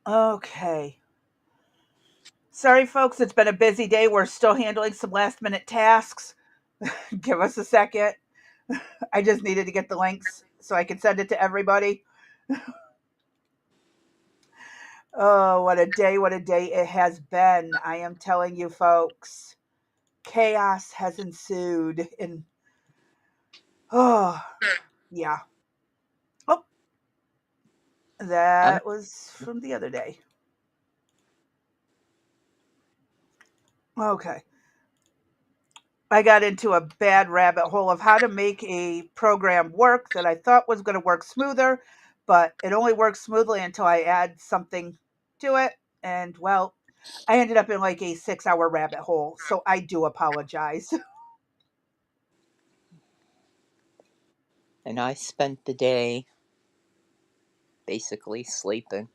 Okay. Sorry, folks. It's been a busy day. We're still handling some last minute tasks. Give us a second. I just needed to get the links so I can send it to everybody. Oh, what a day. What a day it has been. I am telling you, folks. Chaos has ensued. And, oh, yeah. Oh, I'm that was from the other day. Okay. I got into a bad rabbit hole of how to make a program work that I thought was going to work smoother, but it only works smoothly until I add something to it. And well, I ended up in like a 6 hour rabbit hole. So I do apologize. and I spent the day basically sleeping.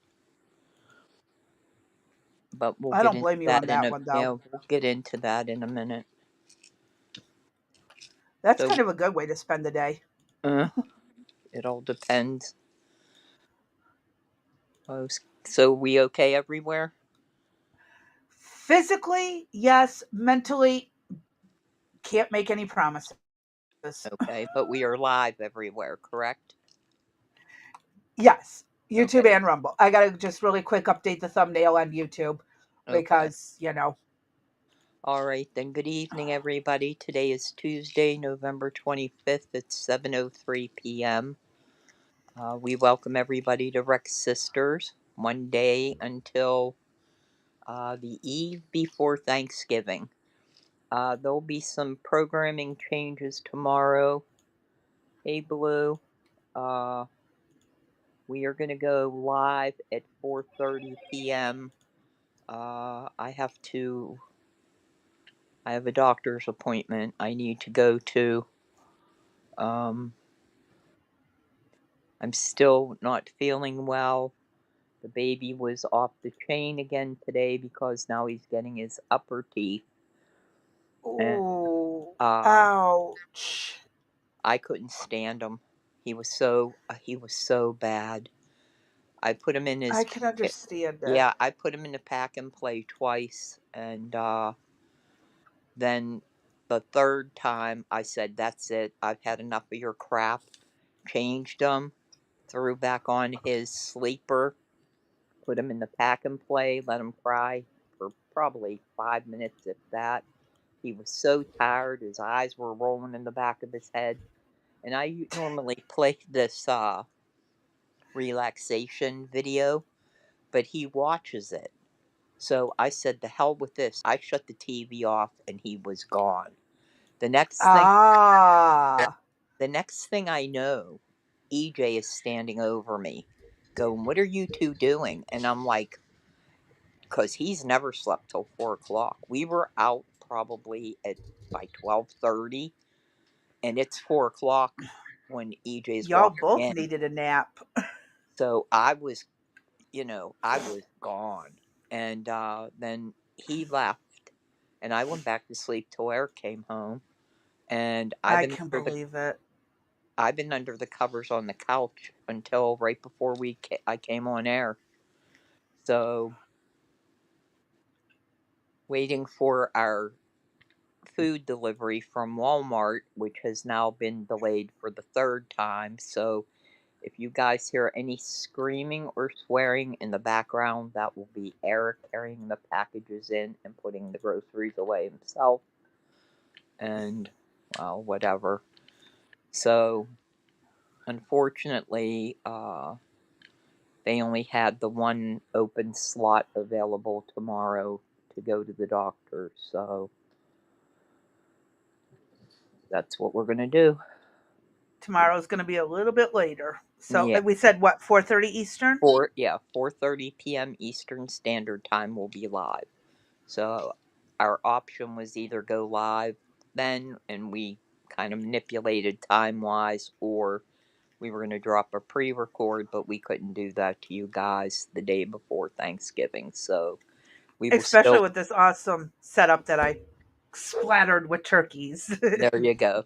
But we'll I get don't into blame you on that in that a one, though. yeah, we'll get into that in a minute. That's So kind of a good way to spend the day. uh, it all depends. So we okay everywhere? Physically, yes. Mentally, can't make any promises. Okay, but we are live everywhere, correct? Yes, YouTube Okay. and Rumble. I got to just really quick update the thumbnail on YouTube Okay. because, you know, All right, then. Good evening, everybody. Today is Tuesday, November 25th. It's 7:03 p.m. We welcome everybody to Rex Sisters one day until the eve before Thanksgiving. There'll be some programming changes tomorrow. Hey, Blue. Uh, we are going to go live at 4:30 p.m. I have to. I have a doctor's appointment I need to go to. Um, I'm still not feeling well. The baby was off the chain again today because now he's getting his upper teeth, and oh, uh, ouch. I couldn't stand him. He was so bad. I put him in I his can understand it. yeah. I put him in the pack and play twice, and then the third time I said, "That's it. I've had enough of your crap." Changed him, threw back on his sleeper, put him in the pack and play, let him cry for probably 5 minutes, if that. He was so tired, his eyes were rolling in the back of his head. And I normally play this relaxation video, but he watches it. So I said, "The hell with this." I shut the TV off and he was gone. The next thing Ah, the next thing I know, EJ is standing over me, going, "What are you two doing?" And I'm like, because he's never slept till 4 o'clock. We were out probably at by 12:30, and it's 4 o'clock when EJ's y'all walking both in. needed a nap. So I was gone, and then he left, and I went back to sleep till Eric came home, and I can believe it. I've been under the covers on the couch until right before I came on air. So waiting for our food delivery from Walmart, which has now been delayed for the third time. So if you guys hear any screaming or swearing in the background, that will be Eric carrying the packages in and putting the groceries away himself. And, well, whatever. So, unfortunately, they only had the one open slot available tomorrow to go to the doctor. So, that's what we're going to do. Tomorrow's going to be a little bit later. So Yeah. we said what, 4:30 Eastern? 4:30 p.m. Eastern Standard Time will be live. So our option was either go live then, and we kind of manipulated time wise, or we were going to drop a pre-record, but we couldn't do that to you guys the day before Thanksgiving. So we will Especially still with this awesome setup that I splattered with turkeys. there you go,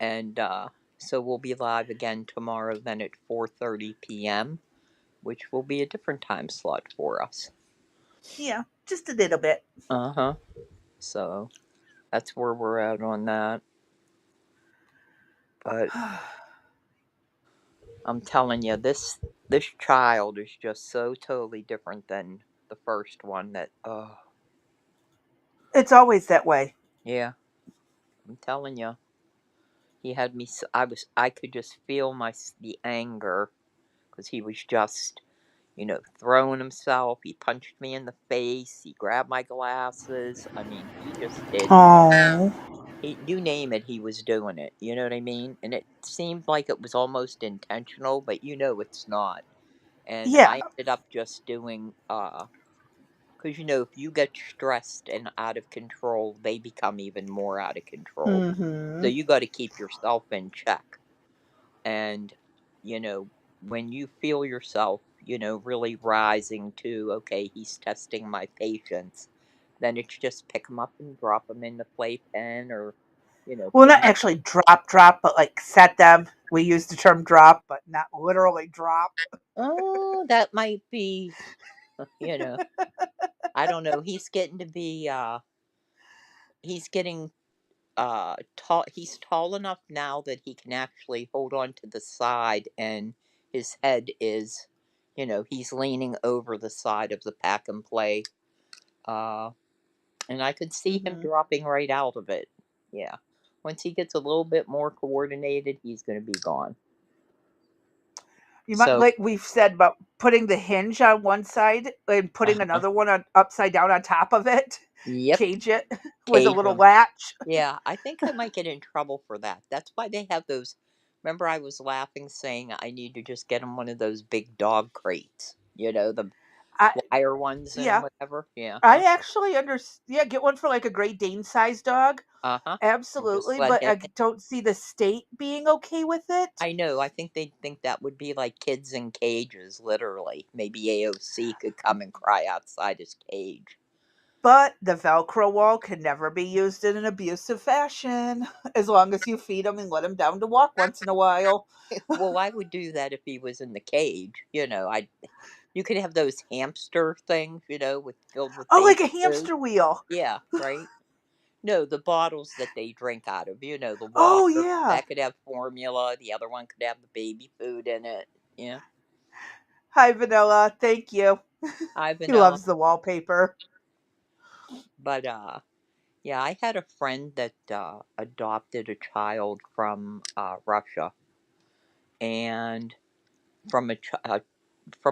and so we'll be live again tomorrow then at 4:30 p.m. which will be a different time slot for us. Yeah, just a little bit. Uh huh. So that's where we're at on that. But I'm telling you, this child is just so totally different than the first one. That It's always that way. yeah, I'm telling you, he had me. I could just feel the anger because he was just throwing himself. He punched me in the face. He grabbed my glasses. I mean, he just did. Oh. You name it, he was doing it. You know what I mean? And it seemed like it was almost intentional, but it's not. And Yeah. I ended up just doing, because if you get stressed and out of control, they become even more out of control. So Mm-hmm. you got to keep yourself in check. And, you know, when you feel yourself, really rising to, okay, he's testing my patience, then it's just pick him up and drop him in the playpen or, Well, put not him. actually drop, but like set them. We use the term drop, but not literally drop. Oh, that might be, you know, I don't know. He's getting tall. He's tall enough now that he can actually hold on to the side, and his head is, he's leaning over the side of the pack and play. Uh, and I could see him Hmm. dropping right out of it. Yeah. Once he gets a little bit more coordinated, he's going to be gone. You might, So, like we've said about putting the hinge on one side and putting uh another one on upside down on top of it, yep, cage it with a cage little him. latch. Yeah, I think I might get in trouble for that. That's why they have those. Remember, I was laughing saying I need to just get him one of those big dog crates, the I wire ones and yeah, whatever. Yeah. I actually Yeah, get one for like a Great Dane size dog. Uh huh. And just Absolutely, let but him. I don't see the state being okay with it. I know. I think they think that would be like kids in cages, literally. Maybe AOC could come and cry outside his cage. But the Velcro wall can never be used in an abusive fashion, as long as you feed him and let him down to walk once in a while. Well, I would do that if he was in the cage. I You could have those hamster things, with filled with Oh, like baby a food. hamster wheel. Yeah, right. No, the bottles that they drink out of, the Oh, water yeah. that could have formula. The other one could have the baby food in it. Yeah. Hi, Vanilla. Thank you. Hi, He Vanilla. loves the wallpaper. But yeah, I had a friend that adopted a child from Russia and from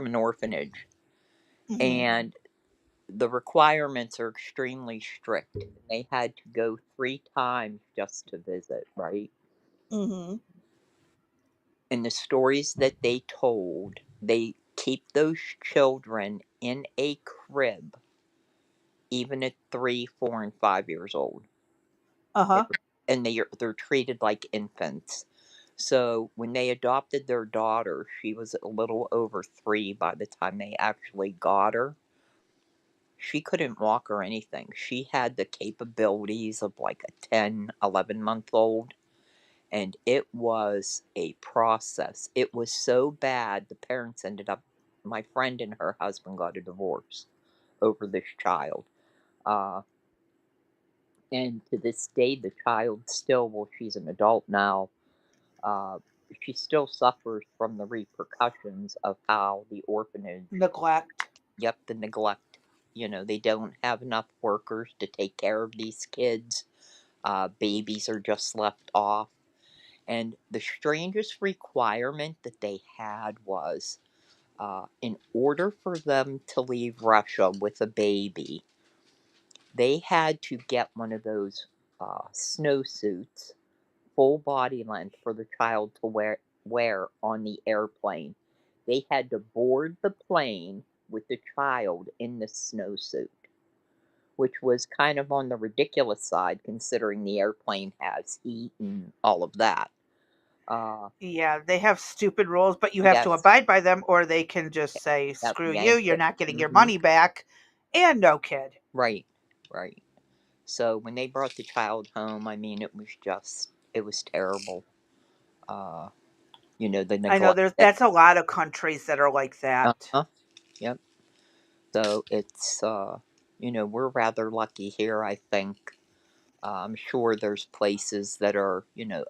an orphanage, Hmm. and the requirements are extremely strict. They had to go 3 times just to visit, right? Hmm. And the stories that they told, they keep those children in a crib even at 3, 4, and 5 years old. Uh-huh. And they're treated like infants. So when they adopted their daughter, she was a little over 3 by the time they actually got her. She couldn't walk or anything. She had the capabilities of like a 10, 11-month old. And it was a process. It was so bad, the parents ended up, my friend and her husband got a divorce over this child. Uh, and to this day, the child still, well, she's an adult now, uh, she still suffers from the repercussions of how the orphanage, Neglect. yep, the neglect. They don't have enough workers to take care of these kids. Babies are just left off. And the strangest requirement that they had was in order for them to leave Russia with a baby, they had to get one of those snowsuits, full body length, for the child to wear on the airplane. They had to board the plane with the child in the snowsuit, which was kind of on the ridiculous side considering the airplane has heat and all of that. Uh, Yeah, they have stupid rules, but you have to yes, abide by them, or they can just say, that screw you, yank you're it. not getting your Hmm. money back, and no kid. Right, right. So when they brought the child home, I mean, it was terrible. Uh, The I know neglect. that's a lot of countries that are like that. Uh-huh. Yep. So it's, we're rather lucky here, I think. I'm sure there's places that are,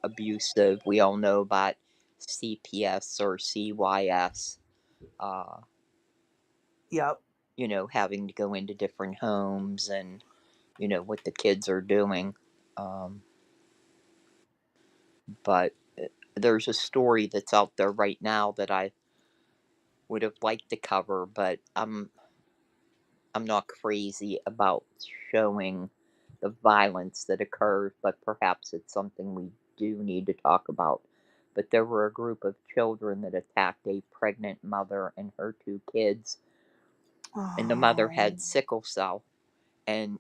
abusive. We all know about CPS or CYS, uh, Yep. having to go into different homes and, what the kids are doing. Um, but there's a story that's out there right now that I would have liked to cover, but I'm not crazy about showing the violence that occurs, but perhaps it's something we do need to talk about. But there were a group of children that attacked a pregnant mother and her two kids, and the mother Oh, had sickle cell, and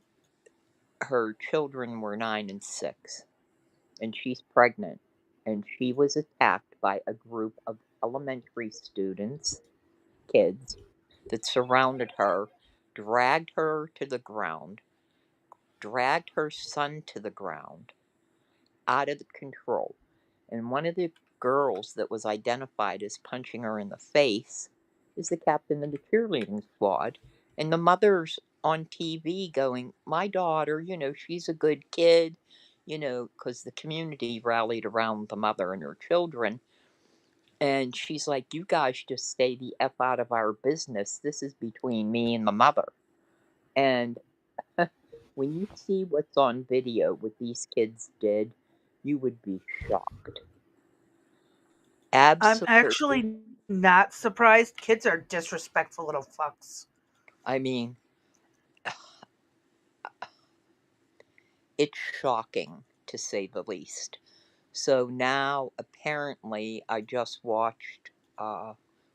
her children were 9 and 6, and she's pregnant, and she was attacked by a group of elementary students, kids, that surrounded her, dragged her to the ground, dragged her son to the ground, out of control. And one of the girls that was identified as punching her in the face is the captain of the cheerleading squad. And the mother's on TV going, "My daughter, she's a good kid," because the community rallied around the mother and her children. And she's like, "You guys just stay the F out of our business. This is between me and the mother." And when you see what's on video, what these kids did, you would be shocked. I'm Absolutely. actually not surprised. Kids are disrespectful little fucks. I mean, it's shocking to say the least. So now, apparently, I just watched,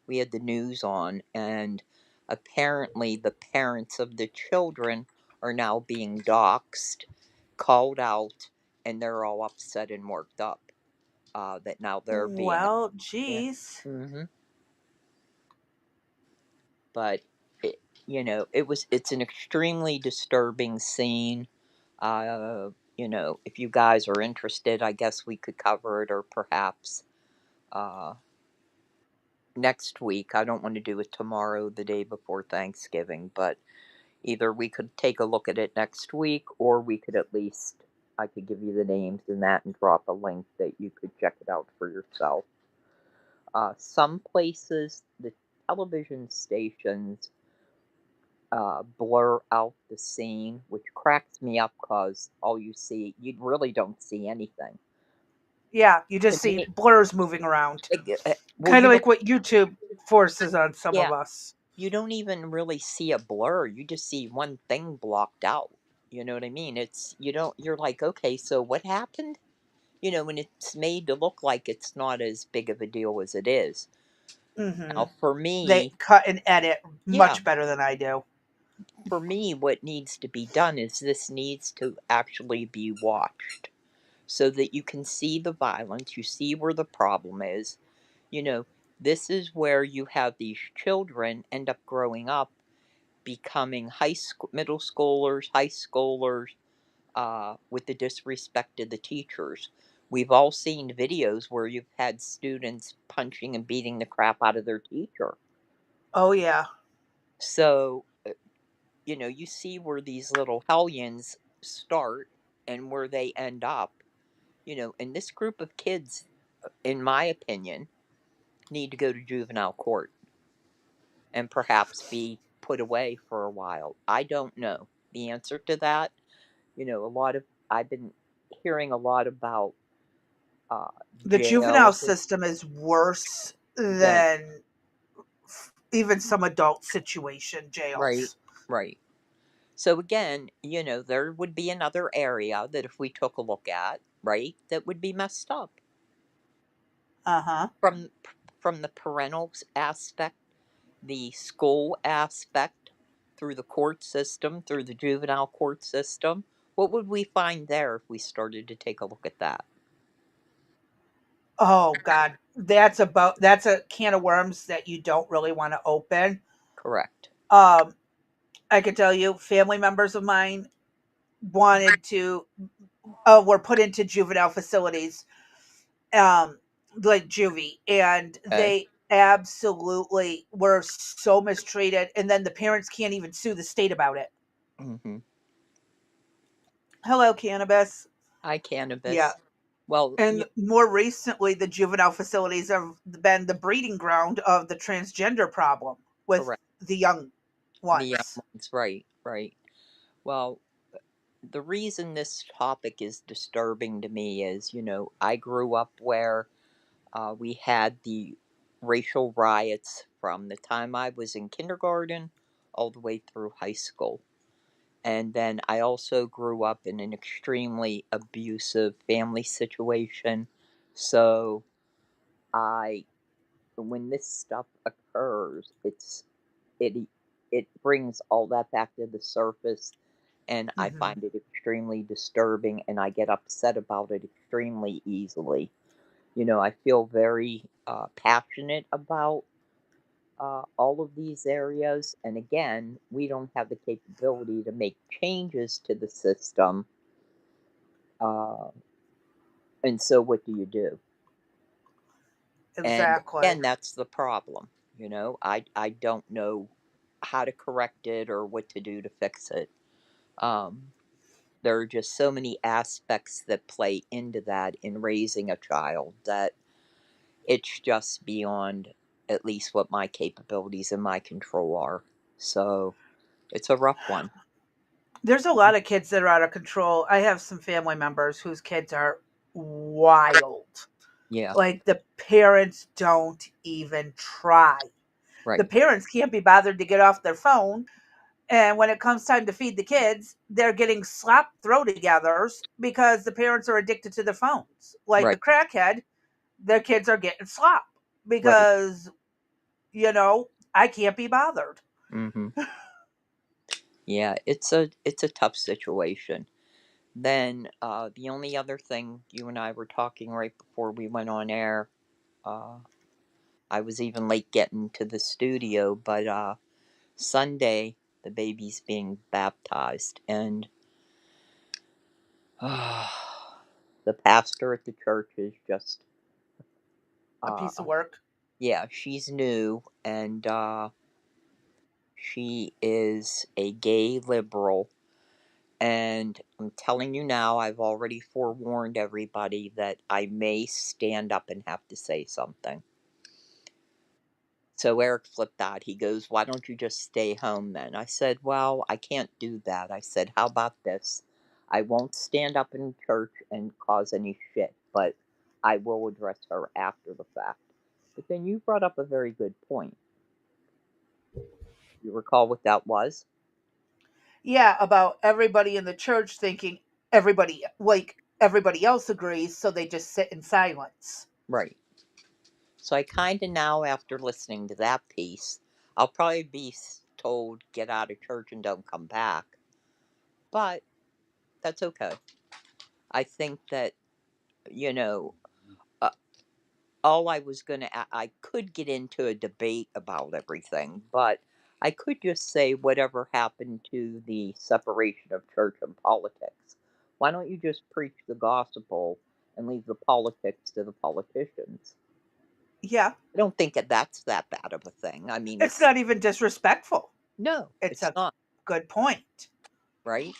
we had the news on, and apparently, the parents of the children are now being doxxed, called out, and they're all upset and worked up. That now they're being. Well, Yeah. geez. Hmm. But it, it's an extremely disturbing scene. If you guys are interested, I guess we could cover it, or perhaps uh, next week. I don't want to do it tomorrow, the day before Thanksgiving, but either we could take a look at it next week, or we could at least, I could give you the names and that and drop a link that you could check it out for yourself. Some places, the television stations blur out the scene, which cracks me up because you really don't see anything. Yeah, you To just see me, blurs moving around. well, Kind you of don't, like what YouTube forces on some yeah, of us. you don't even really see a blur. You just see one thing blocked out. You know what I mean? You don't, you're like, okay, so what happened? And it's made to look like it's not as big of a deal as it is. Hmm. Now, They cut and edit yeah, much better than I do. for me, what needs to be done is this needs to actually be watched so that you can see the violence, you see where the problem is. You know, this is where you have these children end up growing up becoming high school, middle schoolers, high schoolers, with the disrespect to the teachers. We've all seen videos where you've had students punching and beating the crap out of their teacher. Oh yeah. So, you see where these little hellions start and where they end up. And this group of kids, in my opinion, need to go to juvenile court and perhaps be put away for a while. I don't know the answer to that. A lot of I've been hearing a lot about uh, The juvenile jails system is worse than than even some adult situation right, jails. right. So again, there would be another area that if we took a look at, right, that would be messed up Uh-huh. from from the parental aspect, the school aspect, through the court system, through the juvenile court system. What would we find there if we started to take a look at that? Oh god. That's a can of worms that you don't really want to open. Correct. Um I can tell you family members of mine wanted to were put into juvenile facilities. Um like juvie, and Okay. they absolutely were so mistreated. And then the parents can't even sue the state about it. Hmm. Hello, cannabis. Hi, Yeah. cannabis. Well, And more recently, the juvenile facilities have been the breeding ground of the transgender problem with correct. the young The young ones. ones, right, right. Well, the reason this topic is disturbing to me is, I grew up where we had the racial riots from the time I was in kindergarten all the way through high school. And then I also grew up in an extremely abusive family situation. So I, when this stuff occurs, it it brings all that back to the surface, and I Hmm. find it extremely disturbing, and I get upset about it extremely easily. I feel very passionate about all of these areas, and again, we don't have the capability to make changes to the system. Uh, and so, what do you do? And Exactly. again, that's the problem. I don't know how to correct it or what to do to fix it. Um, there are just so many aspects that play into that in raising a child that it's just beyond at least what my capabilities and my control are. So it's a rough one. There's a lot of kids that are out of control. I have some family members whose kids are wild. Yeah, Like the parents don't even try. The right, parents can't be bothered to get off their phone. And when it comes time to feed the kids, they're getting slop throw togethers because the parents are addicted to their phones. Like a right, crackhead, their kids are getting slop right. because, I can't be bothered. Hmm. Yeah, it's a tough situation. Then the only other thing you and I were talking right before we went on air, uh, I was even late getting to the studio, but Sunday the baby's being baptized, and the pastor at the church is just, A piece of uh, work. yeah, she's new, and she is a gay liberal. And I'm telling you now, I've already forewarned everybody that I may stand up and have to say something. So Eric flipped out. He goes, "Why don't you just stay home then?" I said, "Well, I can't do that." I said, "How about this? I won't stand up in church and cause any shit, but I will address her after the fact." But then you brought up a very good point. You recall what that was? Yeah, about everybody in the church thinking everybody else agrees, so they just sit in silence. Right. So I kind of now, after listening to that piece, I'll probably be told, get out of church and don't come back. But that's okay. I think that, you know, uh, all I was going to, I could get into a debate about everything, but I could just say whatever happened to the separation of church and politics. Why don't you just preach the gospel and leave the politics to the politicians? Yeah, I don't think that's that bad of a thing. I mean, it's it's not even disrespectful. no, It's it's a not, good point. right?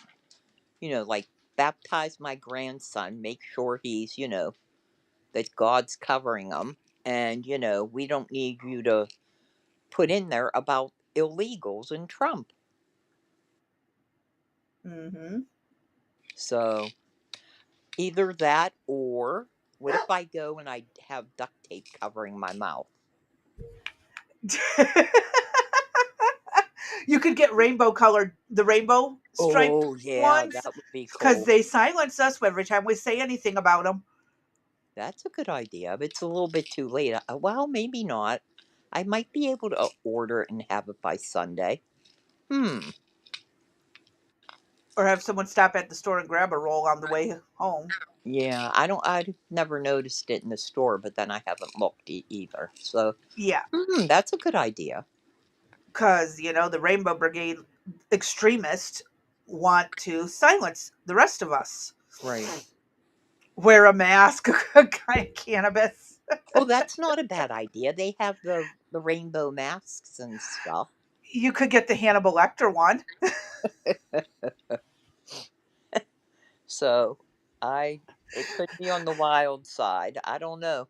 Like baptize my grandson, make sure he's, that God's covering him. And, we don't need you to put in there about illegals and Trump. Hmm. So either that, or what if I go and I have duct tape covering my mouth? You could get the rainbow stripe Oh, yeah, ones, that would be because cool. they silence us every time we say anything about them. That's a good idea, but it's a little bit too late. Well, maybe not. I might be able to order it and have it by Sunday. Hmm. Or have someone stop at the store and grab a roll on the way home. Yeah, I've never noticed it in the store, but then I haven't looked either. So, Yeah, that's a good idea. because, the Rainbow Brigade extremists want to silence the rest of us. Right. Wear a mask, kind of cannabis. Oh, that's not a bad idea. They have the rainbow masks and stuff. You could get the Hannibal Lecter one. So, I it could be on the wild side. I don't know.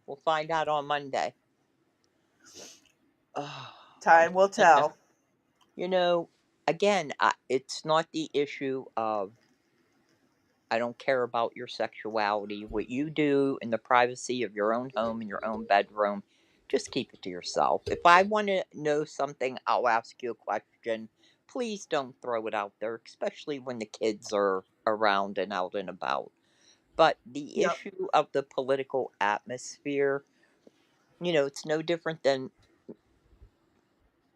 We'll find out on Monday. Oh, Time will tell. you know, again, it's not the issue of I don't care about your sexuality. What you do in the privacy of your own home, in your own bedroom, just keep it to yourself. If I want to know something, I'll ask you a question. Please don't throw it out there, especially when the kids are around and out and about. But the Yep. issue of the political atmosphere, it's no different than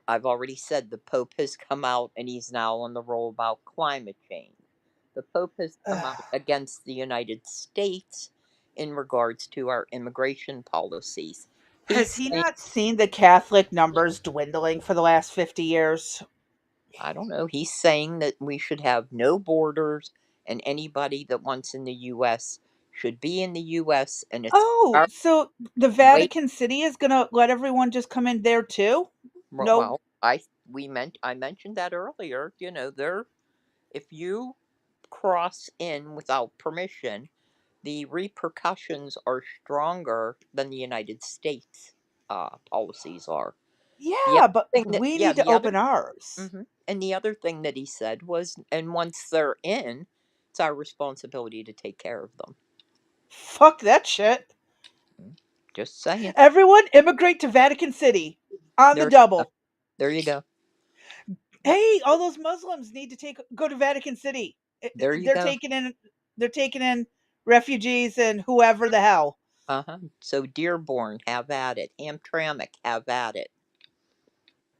I've already said the Pope has come out and he's now on the roll about climate change. The Pope has come out against the United States in regards to our immigration policies. Has He's he saying, not seen the Catholic numbers dwindling for the last 50 years? I don't know, he's saying that we should have no borders and anybody that wants in the US should be in the US and it's Oh, our so the way. Vatican City is going to let everyone just come in there too? No. Well, I mentioned that earlier, they're if you cross in without permission, the repercussions are stronger than the United States policies are. The Yeah, other but thing that, we yeah, need to open ours. and the other thing that he said was, and once they're in, it's our responsibility to take care of them. Fuck that shit. Mm, Just saying. Everyone immigrate to Vatican City on the There, double. there you go. Hey, all those Muslims need to take go to Vatican City. There you They're go. taking in refugees and whoever the hell. Uh huh. So Dearborn, have at it. Hamtramck, have at it.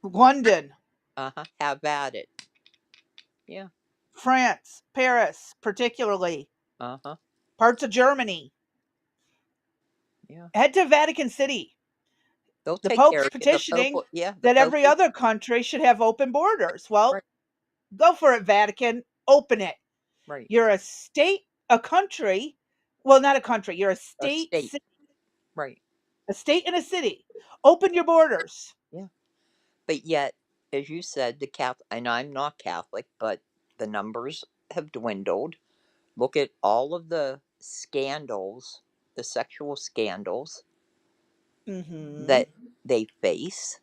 London, Uh huh. Have at it. Yeah. France, Paris, particularly Uh huh. parts of Germany. Yeah. Head to Vatican City. They'll The take care Pope's of you. The Pope, petitioning yeah, the that Pope every will. other country should have open borders. Well, Right. go for it, Vatican. Open it. Right. You're a state, a country. Well, not a country. You're a A state, state. Right. a state and a city. Open your borders. Yeah. But yet, as you said, the Catholic, and I'm not Catholic, but the numbers have dwindled. Look at all of the scandals, the sexual scandals Mm-hmm. that they face.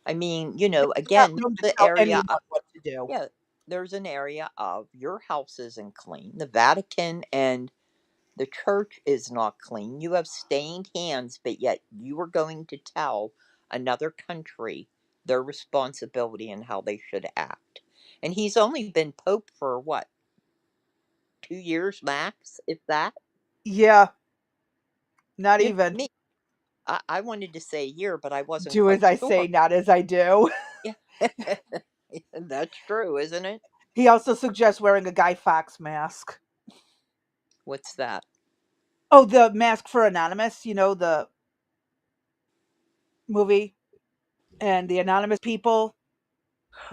I mean, Not again, room to the tell area, anyone what to do. yeah, there's an area of your house isn't clean. The Vatican and the church is not clean. You have stained hands, but yet you are going to tell another country their responsibility and how they should act. And he's only been Pope for what, 2 years max, if that? Yeah, not even. Me, I wanted to say a year, but I wasn't Do as quite I sure. say, not as I do. Yeah, that's true, isn't it? He also suggests wearing a Guy Fawkes mask. What's that? Oh, the Mask for Anonymous, the movie and the anonymous people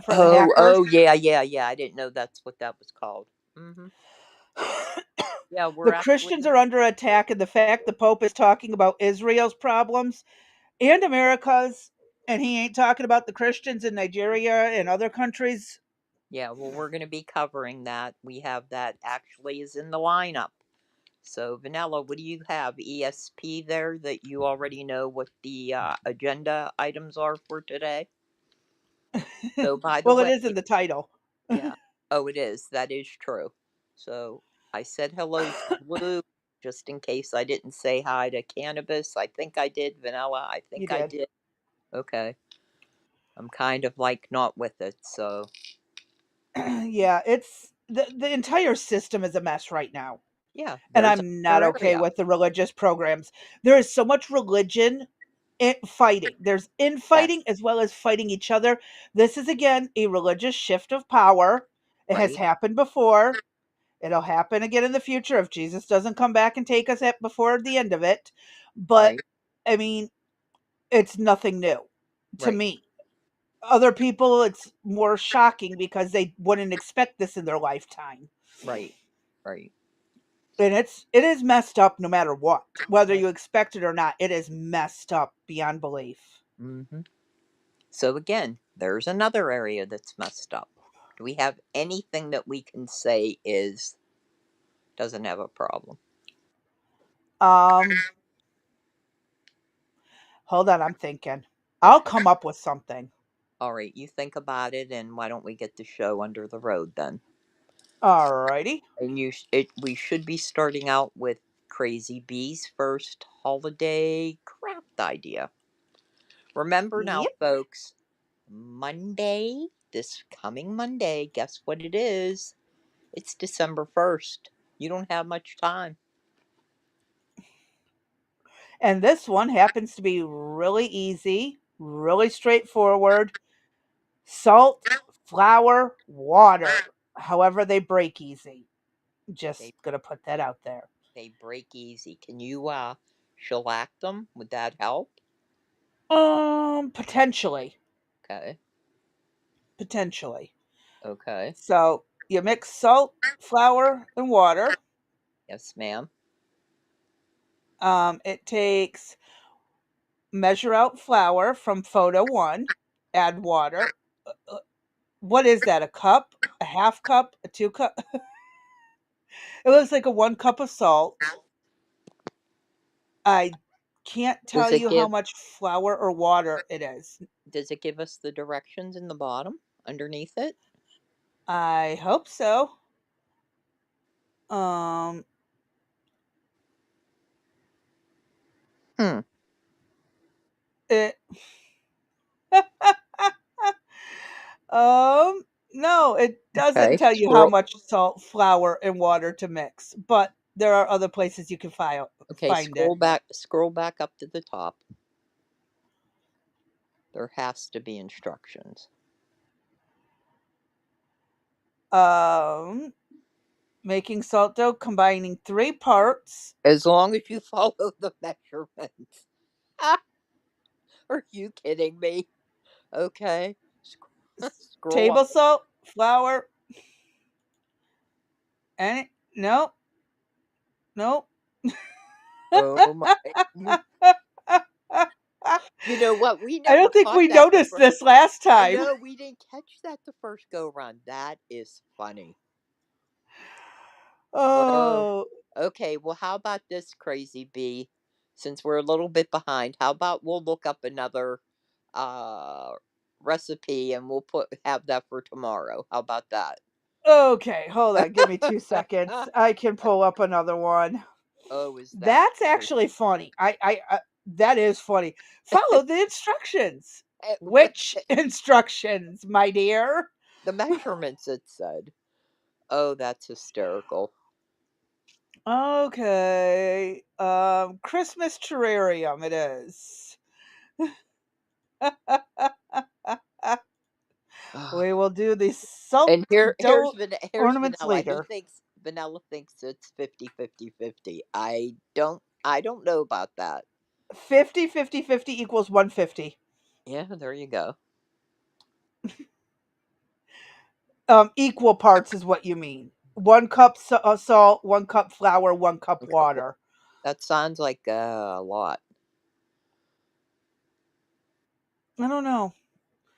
for the Oh, hackers. oh, yeah, yeah, yeah. I didn't know that's what that was called. Yeah, we're The actually Christians are under attack, and the fact the Pope is talking about Israel's problems and America's, and he ain't talking about the Christians in Nigeria and other countries. Yeah, well, we're going to be covering that. We have that actually is in the lineup. So, Vanilla, what do you have? ESP there that you already know what the agenda items are for today? So, by the Well, it way, is in the title. yeah. Oh, it is. That is true. So, I said hello to Blue just in case I didn't say hi to Cannabis. I think I did. Vanilla, I You think I did. did. Okay. I'm kind of like not with it. So, Yeah, it's the entire system is a mess right now. yeah, And there's I'm not another okay area. with the religious programs. There is so much religion in fighting. There's Yes, infighting as well as fighting each other. This is again a religious shift of power. It has right, happened before. It'll happen again in the future if Jesus doesn't come back and take us at before the end of it. But right, I mean, it's nothing new to right, me. Other people, it's more shocking because they wouldn't expect this in their lifetime. right, right. And it is messed up no matter what. Whether Yep. you expect it or not, it is messed up beyond belief. Hmm. So again, there's another area that's messed up. Do we have anything that we can say is doesn't have a problem? Um, Hold on, I'm thinking. I'll Okay. come up with something. All right, you think about it, and why don't we get the show under the road then? Alrighty. And we should be starting out with Crazy Bee's first holiday craft idea. Remember now, Yep. folks, Monday, this coming Monday, guess what it is? It's December 1st. You don't have much time. And this one happens to be really easy, really straightforward. Salt, flour, water. However, they break easy. They Just gonna put that out there. they break easy. Can you shellac them? Would that help? Potentially. Okay. Potentially. Okay. So you mix salt, flour, and water. Yes, ma'am. It takes measure out flour from photo one, add water. What is that? A cup? A half cup? A 2 cup? It looks like a 1 cup of salt. I can't Does tell it you how give much flour or water it is. does it give us the directions in the bottom underneath it? I hope so. Um, Hmm. it, um, no, it doesn't Okay. tell you how Scroll. much salt, flour, and water to mix, but there are other places you can Okay, find it. scroll back up to the top. There has to be instructions. Um, Making salt dough, combining 3 parts. As long as you follow the measurements. Are you kidding me? Okay. Scroll up. Table salt, flour, and no, no. Oh my. You, you know what? We I never don't think caught we that the noticed first. this last I time. know we didn't catch that the first go round. That is funny. Oh, Oh, okay. Well, how about this, Crazy Bee? Since we're a little bit behind, how about we'll look up another uh recipe and we'll put have that for tomorrow. How about that? okay. Hold on. Give me 2 seconds. I can pull up another one. Oh, is that That's funny? actually funny. That is funny. Follow the instructions. What Which instructions, my dear? the measurements it said. Oh, that's hysterical. Okay. Christmas terrarium. It is. We will do the salt And here's dough ornaments later. Vanilla thinks it's 50-50-50. I don't know about that. 50, 50, 50 equals 150. Yeah, there you go. Equal parts is what you mean. 1 cup salt, 1 cup flour, 1 cup Okay, well, water. that sounds like a lot. I don't know.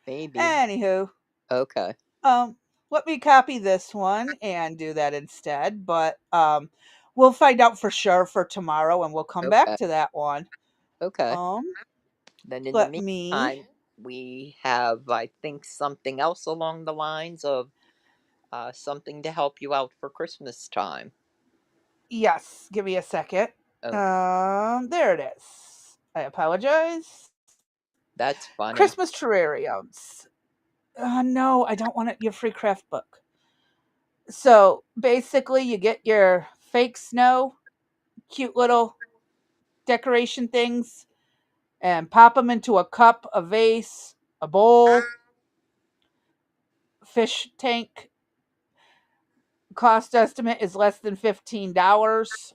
Maybe. Anywho, Okay. um, let me copy this one and do that instead. But we'll find out for sure for tomorrow, and we'll come back Okay. to that one. Okay. Um, Then in the Let me. meantime, we have, I think, something else along the lines of something to help you out for Christmas time. Yes, give me a second. Okay. There it is. I apologize. That's funny. Christmas terrariums. No, I don't want it. Your free craft book. So basically, you get your fake snow, cute little decoration things, and pop them into a cup, a vase, a bowl, fish tank. Cost estimate is less than $15.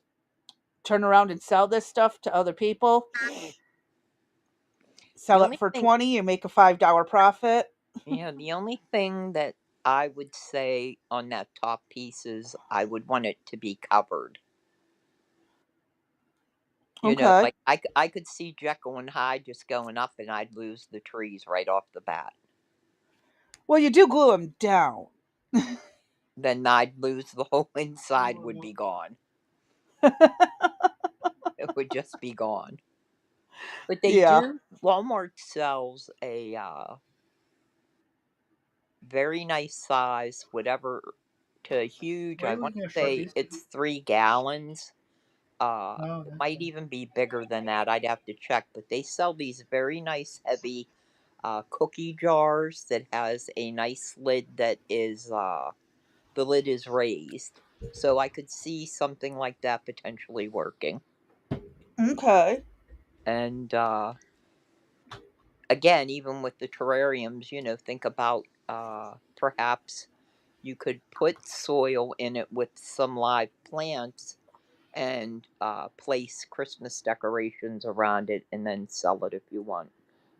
Turn around and sell this stuff to other people. The Sell it only for thing, 20, you make a $5 profit. the only thing that I would say on that top piece is I would want it to be covered. Okay. Like I could see Jekyll and Hyde just going up, and I'd lose the trees right off the bat. Well, you do glue them down. Then I'd lose the whole inside would be gone. It would just be gone. But they Yeah. do. Walmart sells a very nice size, whatever to huge. Why are I you want looking at to short say beats? it's 3 gallons. Oh, It that's might fine. even be bigger than that. I'd have to check, but they sell these very nice, heavy cookie jars that has a nice lid that is the lid is raised. So I could see something like that potentially working. Okay. And again, even with the terrariums, think about perhaps you could put soil in it with some live plants and place Christmas decorations around it and then sell it if you want.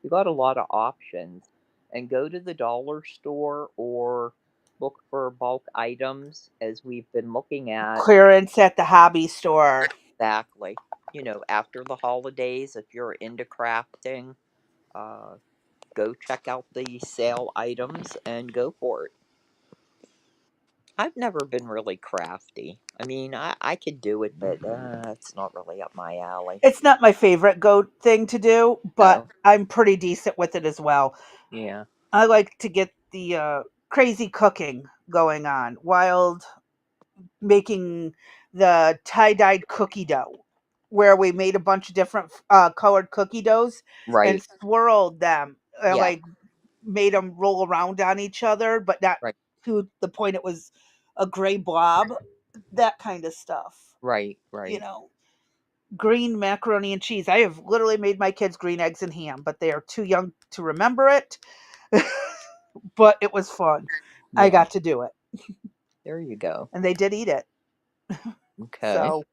You got a lot of options. And go to the dollar store or look for bulk items as we've been looking at. Clearance at the hobby store. Exactly. After the holidays, if you're into crafting, uh, go check out the sale items and go for it. I've never been really crafty. I mean, I could do it, but it's not really up my alley. It's not my favorite goat thing to do, but No. I'm pretty decent with it as well. Yeah. I like to get the crazy cooking going on, wild making the tie-dyed cookie dough, where we made a bunch of different colored cookie doughs and Right. swirled them, Yeah. like made them roll around on each other, but not Right. to the point it was a gray blob. That kind of stuff, Right. you Right. know. Green macaroni and cheese. I have literally made my kids green eggs and ham, but they are too young to remember it. But it was fun. I Yeah. got to do it, There you go. and they did eat it. Okay. So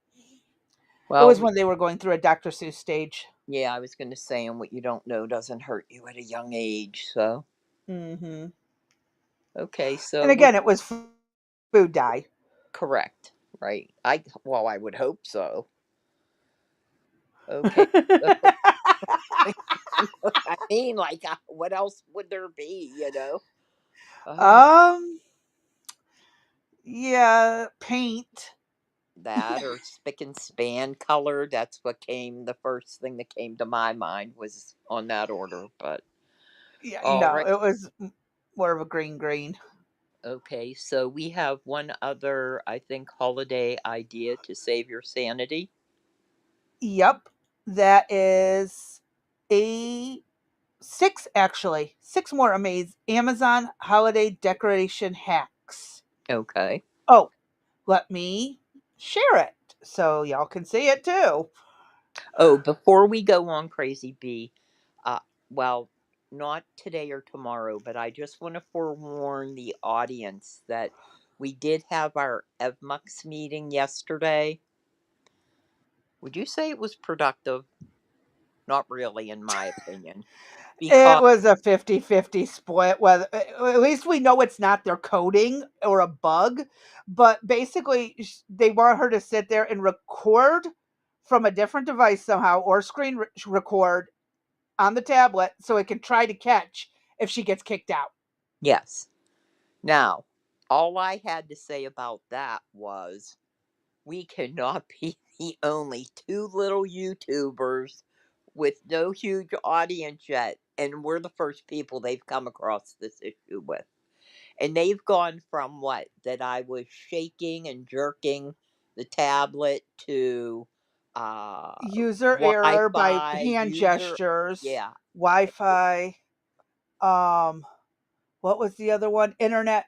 it Well, was when they were going through a Dr. Seuss stage. yeah, I was going to say, and what you don't know doesn't hurt you at a young age. So, Hmm. okay. And So what? again, it was food dye. Correct. Right. Well, I would hope so. Okay. So, I mean, like, what else would there be? Uh, um, yeah, paint. that or spick and span color. That's what came. The first thing that came to my mind was on that order. But Yeah, all no, right. it was more of a green green. Okay, so we have one other, I think, holiday idea to save your sanity. Yep, that is a six actually. Six more Amazon holiday decoration hacks. Okay. Oh, let me share it so y'all can see it too. Oh, before we go on, Crazy Bee, uh, well, not today or tomorrow, but I just want to forewarn the audience that we did have our EVMUX meeting yesterday. Would you say it was productive? Not really, in my opinion. It Because, was a 50-50 split. Whether at least we know it's not their coding or a bug, but basically they want her to sit there and record from a different device somehow or screen record on the tablet so it can try to catch if she gets kicked out. yes. Now, all I had to say about that was we cannot be the only two little YouTubers with no huge audience yet, and we're the first people they've come across this issue with. And they've gone from what? That I was shaking and jerking the tablet to User Wi error by Fi, hand user. gestures, Yeah. Wi-Fi. Um, what was the other one? Internet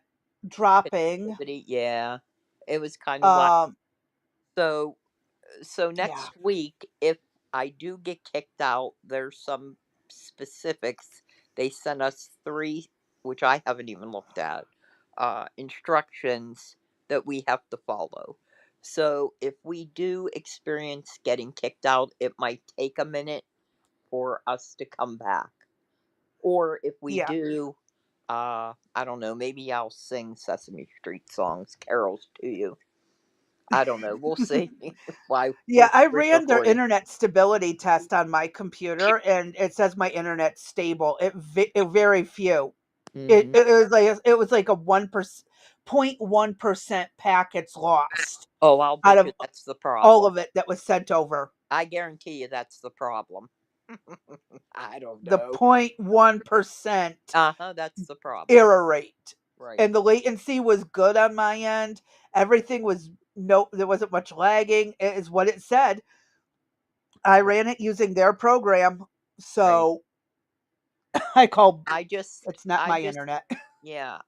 dropping. Connectivity. Yeah. It was kind of wild. Um, So yeah, next week, if I do get kicked out, there's some specifics. They sent us three, which I haven't even looked at, instructions that we have to follow. So if we do experience getting kicked out, it might take a minute for us to come back. Or if we yeah. do, I don't know, maybe I'll sing Sesame Street songs, carols to you. I don't know. We'll see. Why Yeah, I we're ran their recording. internet stability test on my computer, and it says my internet's stable. It very few. It Hmm. it was like a 1%, 0.1% packets lost Oh, I'll out bet you of that's the all problem. of it that was sent over. I guarantee you that's the problem. I don't The know. 0.1% Uh-huh, that's the problem. error rate. Right, And the latency was good on my end. Everything was no there wasn't much lagging, is what it said. I right, ran it using their program, right. so I called I just, it's not I my just, internet. yeah.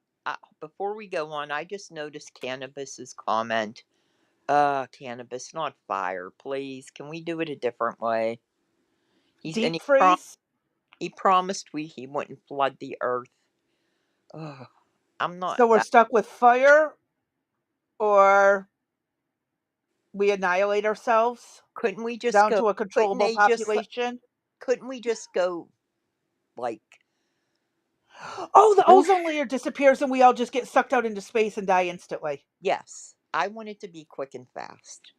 Before we go on, I just noticed Cannabis's comment. Cannabis, not fire, please. Can we do it a different way? He's and Deep freeze. he promised he wouldn't flood the earth. Ugh, I'm not So we're that. stuck with fire or we annihilate ourselves Couldn't we just down go? to a Couldn't controllable they just? population. Couldn't we just go like? Oh, the No. ozone layer disappears and we all just get sucked out into space and die instantly. Yes, I want it to be quick and fast.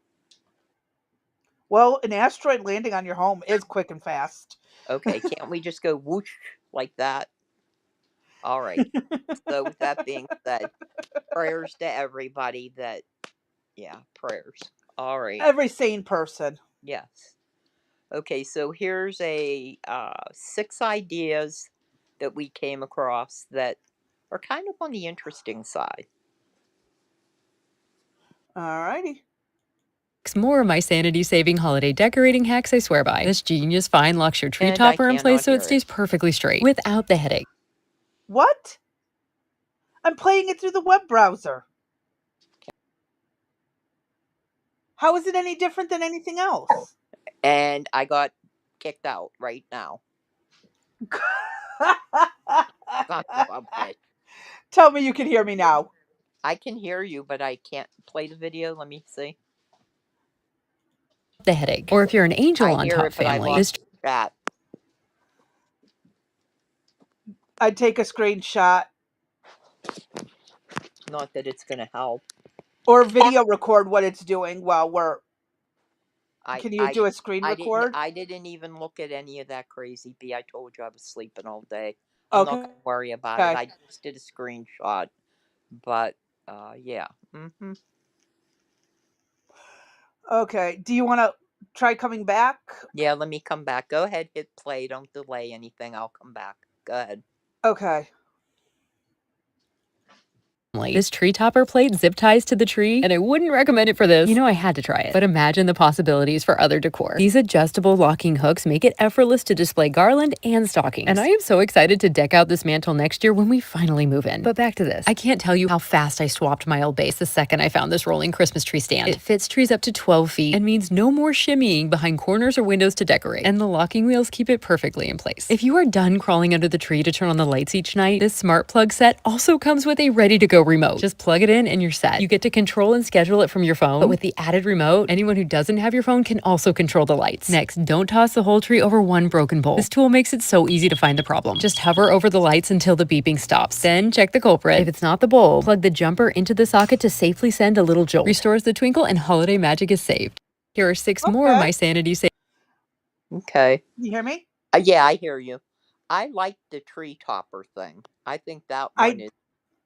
Well, an asteroid landing on your home is quick and fast. Okay, can't we just go whoosh like that? All right. So with that being said, prayers to everybody that yeah, prayers. All right. Every sane person. Yes. Okay, so here's a 6 ideas that we came across that are kind of on the interesting side. Alrighty. More of my sanity saving holiday decorating hacks I swear by. This genius fine locks your tree And I topper in place cannot so it hear it. stays perfectly straight without the headache. What? I'm playing it through the web browser. How is it any different than anything else? And I got kicked out right now. Son of a bitch. Tell me you can hear me now. I can hear you, but I can't play the video. Let me see. The headache. Or if you're an angel I on hear top it, but I family, lost this chat. I'd take a screenshot Not that it's going to help. or video record what it's doing while we're. I Can you I do a screen record? I didn't even look at any of that crazy B. I told you I was sleeping all day. I'm not Okay. going to worry about it. I just did a screenshot, but yeah. Mhm. Okay. Do you want to try coming back? Yeah, let me come back. Go ahead, hit play. Don't delay anything. I'll come back. Go ahead. Okay. This tree topper plate zip ties to the tree, and I wouldn't recommend it for this. You know I had to try it. But imagine the possibilities for other decor. These adjustable locking hooks make it effortless to display garland and stockings. And I am so excited to deck out this mantle next year when we finally move in. But back to this. I can't tell you how fast I swapped my old base the second I found this rolling Christmas tree stand. It fits trees up to 12 feet and means no more shimmying behind corners or windows to decorate. And the locking wheels keep it perfectly in place. If you are done crawling under the tree to turn on the lights each night, this smart plug set also comes with a ready-to-go remote. Just plug it in and you're set. You get to control and schedule it from your phone, but with the added remote, anyone who doesn't have your phone can also control the lights. Next, don't toss the whole tree over one broken bowl. This tool makes it so easy to find the problem. Just hover over the lights until the beeping stops. Then check the culprit. If it's not the bowl, plug the jumper into the socket to safely send a little jolt. Restores the twinkle and holiday magic is saved. Here are 6 more of Okay. my sanity saving. Okay. You hear me? Yeah, I hear you. I like the tree topper thing. I think that one I is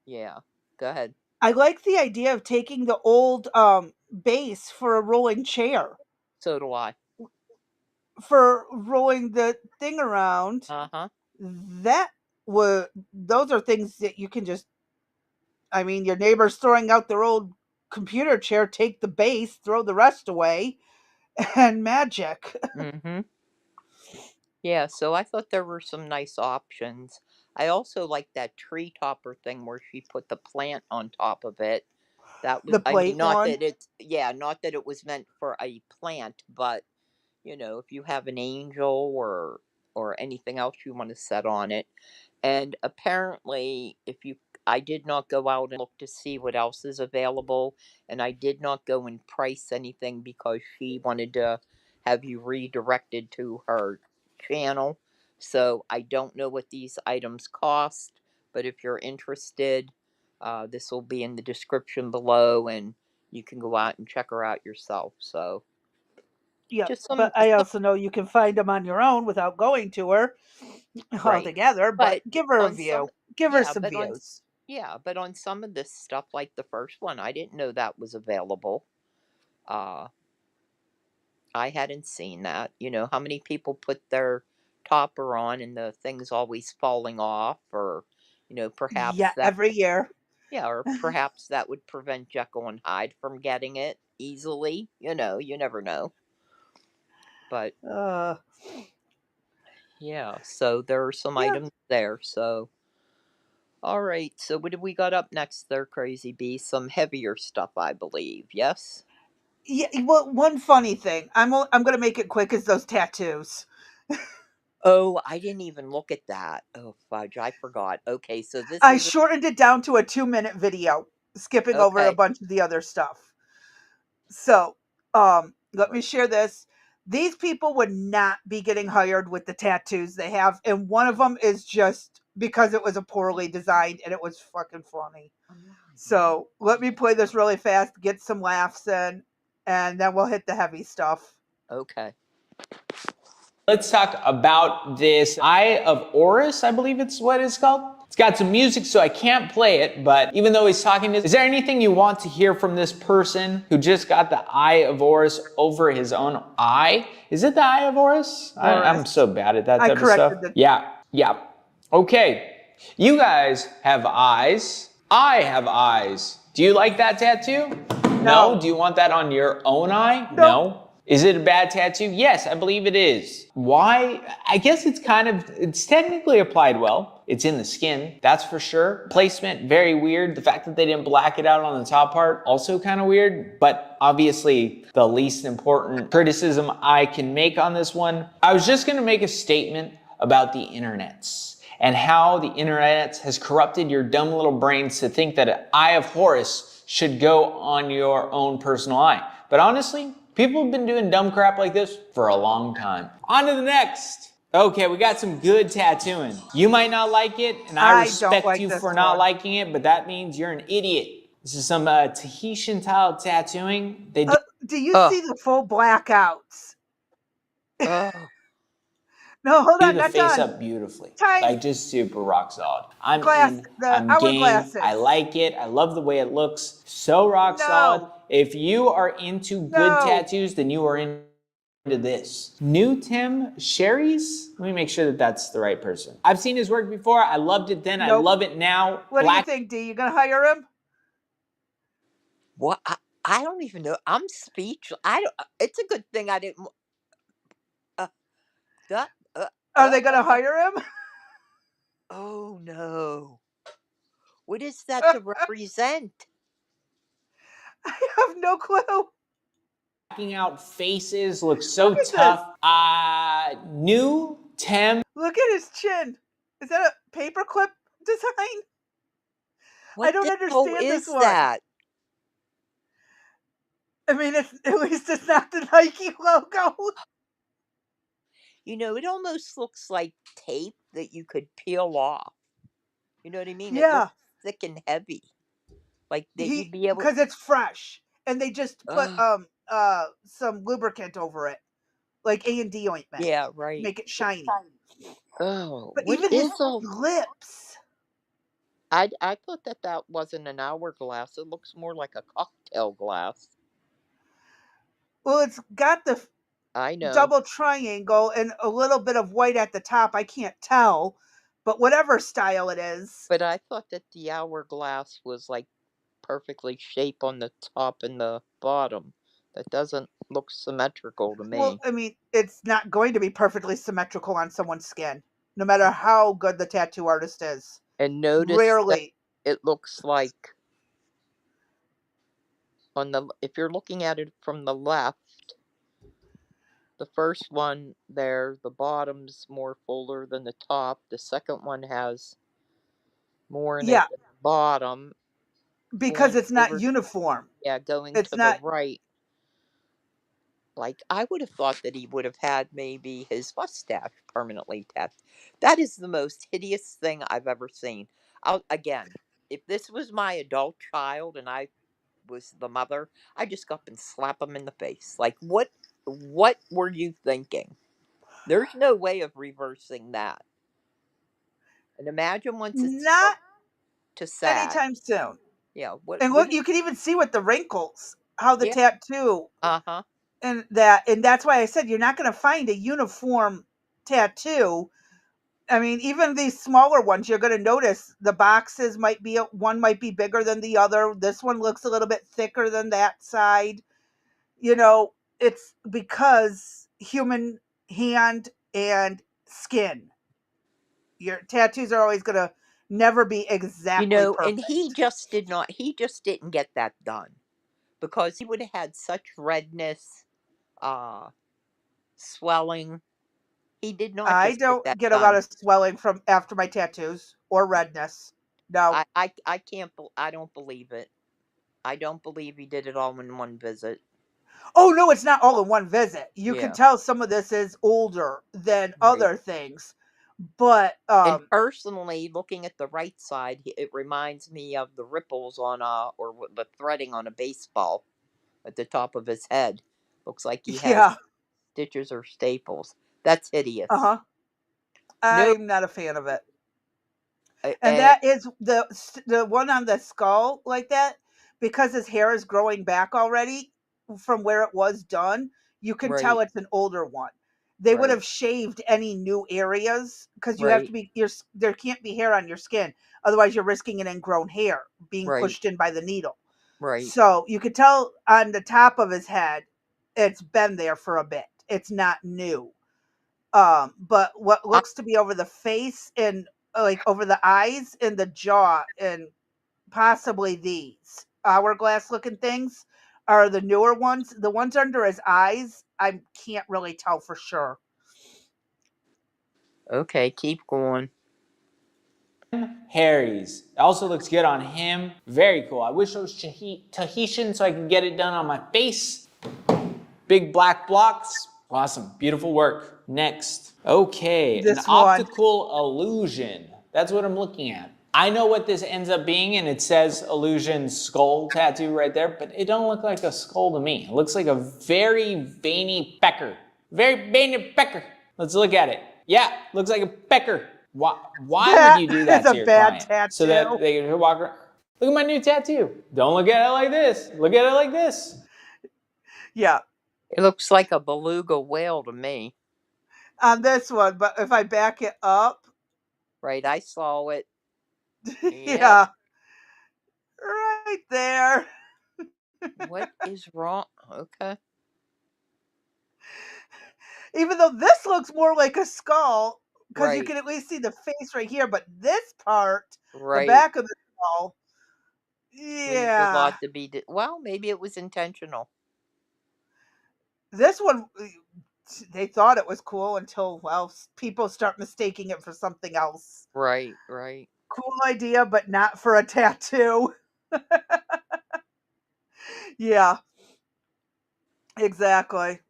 yeah. Go ahead. I like the idea of taking the old base for a rolling chair So do I. for rolling the thing around. Uh-huh. That would those are things that you can just. I mean, your neighbor's throwing out their old computer chair, take the base, throw the rest away, and magic. Mhm. Yeah, so I thought there were some nice options. I also like that tree topper thing where she put the plant on top of it. That was The I mean, plate not one. that it's yeah, not that it was meant for a plant, but if you have an angel or anything else you want to set on it. And apparently, if you I did not go out and look to see what else is available, and I did not go and price anything because she wanted to have you redirected to her channel. So I don't know what these items cost, but if you're interested, this will be in the description below, and you can go out and check her out yourself. So Yeah, just but I also know you can find them on your own without going to her right. altogether, but But give her a on some, view. Give her yeah, some but views. on some of this stuff, like the first one, I didn't know that was available. Uh, I hadn't seen that. You know, how many people put their topper on and the thing's always falling off, or, perhaps Yeah, that, every year. yeah, or perhaps that would prevent Jekyll and Hyde from getting it easily. You never know. But Uh, yeah, so there are some yeah, items there. So, all right. So, what have we got up next there, Crazy Bee? Some heavier stuff, I believe. Yes? yeah. Well, one funny thing. I'm gonna make it quick. Is those tattoos? Oh, I didn't even look at that. Oh, fudge. I forgot. Okay, so this I is shortened it down to a 2-minute video, skipping over a okay. bunch of the other stuff. So, All let me right. share this. These people would not be getting hired with the tattoos they have, and one of them is just because it was a poorly designed and it was fucking funny. So let me play this really fast, get some laughs in, and then we'll hit the heavy stuff. Okay. Let's talk about this Eye of Horus, I believe it's what it's called. It's got some music, so I can't play it, but even though he's talking to, is there anything you want to hear from this person who just got the Eye of Horus over his own eye? Is it the Eye of Horus? I'm Horus. so bad at that I type of stuff. corrected the. Yeah. Okay. You guys have eyes. I have eyes. Do you like that tattoo? No. No. Do you want that on your own eye? Nope. No. Is it a bad tattoo? Yes, I believe it is. Why? I guess it's technically applied well. It's in the skin, that's for sure. Placement, very weird. The fact that they didn't black it out on the top part, also kind of weird. But obviously, the least important criticism I can make on this one, I was just gonna make a statement about the internets and how the internet has corrupted your dumb little brains to think that an Eye of Horus should go on your own personal eye. But honestly, people have been doing dumb crap like this for a long time. On to the next. Okay, we got some good tattooing. You might not like it, and I I don't respect like you this for not one. liking it, but that means you're an idiot. This is some Tahitian tile tattooing. They do Do you Oh, see the full blackouts? oh, No, hold on, the not face done. up beautifully. Time. Like just super rock solid. I'm Glass. in, The I'm game, I hourglasses. like it, I love the way it looks. So rock solid. No. If you are into good No. tattoos, then you are into this. New Tim Sherry's? Let me make sure that that's the right person. I've seen his work before. I loved it then. I Nope. love it now. What do you Black think, D? You gonna hire him? what? I don't even know. I'm speechless. I don't. It's a good thing I didn't. Uh, that. Are they gonna hire him? Oh no. What is that to represent? I have no clue. blacking out faces looks so Look at this. tough. New Tim. Look at his chin. Is that a paperclip design? I What don't the hell understand this is one. that? I mean, at least it's not the Nike logo. It almost looks like tape that you could peel off. You know what I mean? It Yeah, looks thick and heavy, like that you'd be able. because it's fresh, and they just put Oh, some lubricant over it, like A&D ointment, yeah, right. make it shiny. Oh, But what even his is all? lips. I thought that wasn't an hourglass. It looks more like a cocktail glass. Well, it's got the I know, double triangle and a little bit of white at the top. I can't tell, but whatever style it is. but I thought that the hourglass was like perfectly shaped on the top and the bottom. That doesn't look symmetrical to Well, me. I mean, it's not going to be perfectly symmetrical on someone's skin, no matter how good the tattoo artist is. And notice that Rarely. it looks like if you're looking at it from the left, the first one there, the bottom's more fuller than the top. The second one has more in it Yeah, than the bottom. because Going it's not over, uniform. yeah, going It's to the not. right. Like, I would have thought that he would have had maybe his mustache permanently tattooed. That is the most hideous thing I've ever seen. Again, if this was my adult child and I was the mother, I just go up and slap him in the face. Like, what were you thinking? There's no way of reversing that. And imagine once it's turned Not to sad. anytime soon. Yeah, And what look, do you, you can even see with the wrinkles how the yeah, tattoo uh-huh. and that's why I said you're not going to find a uniform tattoo. I mean, even these smaller ones, you're going to notice the boxes might be one might be bigger than the other. This one looks a little bit thicker than that side. You know, it's because human hand and skin. Your tattoos are always going to never be You exactly know, and perfect. he just didn't get that done because he would have had such redness, uh, swelling. He did not I just get don't that get a lot done. of swelling from after my tattoos or redness. No. I can't, I don't believe it. I don't believe he did it all in one visit. Oh no, it's not all in one visit. You can Yeah, tell some of this is older than right. other things. But And personally, looking at the right side, it reminds me of the ripples on the threading on a baseball at the top of his head. Looks like he has yeah, stitches or staples. That's hideous. uh-huh. No, I'm not a fan of it. And and that is the one on the skull like that, because his hair is growing back already from where it was done. You can tell right, it's an older one. They would right, have shaved any new areas because you have to right, be there can't be hair on your skin, otherwise you're risking an ingrown hair being right, pushed in by the needle. right. So you could tell on the top of his head it's been there for a bit. It's not new. But what I, looks to be over the face and like over the eyes and the jaw and possibly these hourglass looking things are the newer ones. The ones under his eyes, I can't really tell for sure. okay, keep going. Harry's. It also looks good on him. Very cool. I wish it was Tahitian so I could get it done on my face. Big black blocks. Awesome. Beautiful work. Next. Okay, an This one, optical illusion. That's what I'm looking at. I know what this ends up being, and it says illusion skull tattoo right there, but it don't look like a skull to me. It looks like a very veiny pecker. Very veiny pecker. Let's look at it. Yeah, looks like a pecker. Why would that you do is that a to your bad client? So that tattoo. they can walk around. Look at my new tattoo. Don't look at it like this. Look at it like this. Yeah, It looks like a beluga whale to me. on this one. But if I back it up, Right, I saw it. Yep. yeah, right there. What is wrong? Okay. Even though this looks more like a skull, because you Right, can at least see the face right here, but this part, the right. back of the skull, Leaves a yeah, lot to be. Well, maybe it was intentional. this one they thought it was cool until well people start mistaking it for something else. Right, right. Cool idea, but not for a tattoo. Yeah, exactly.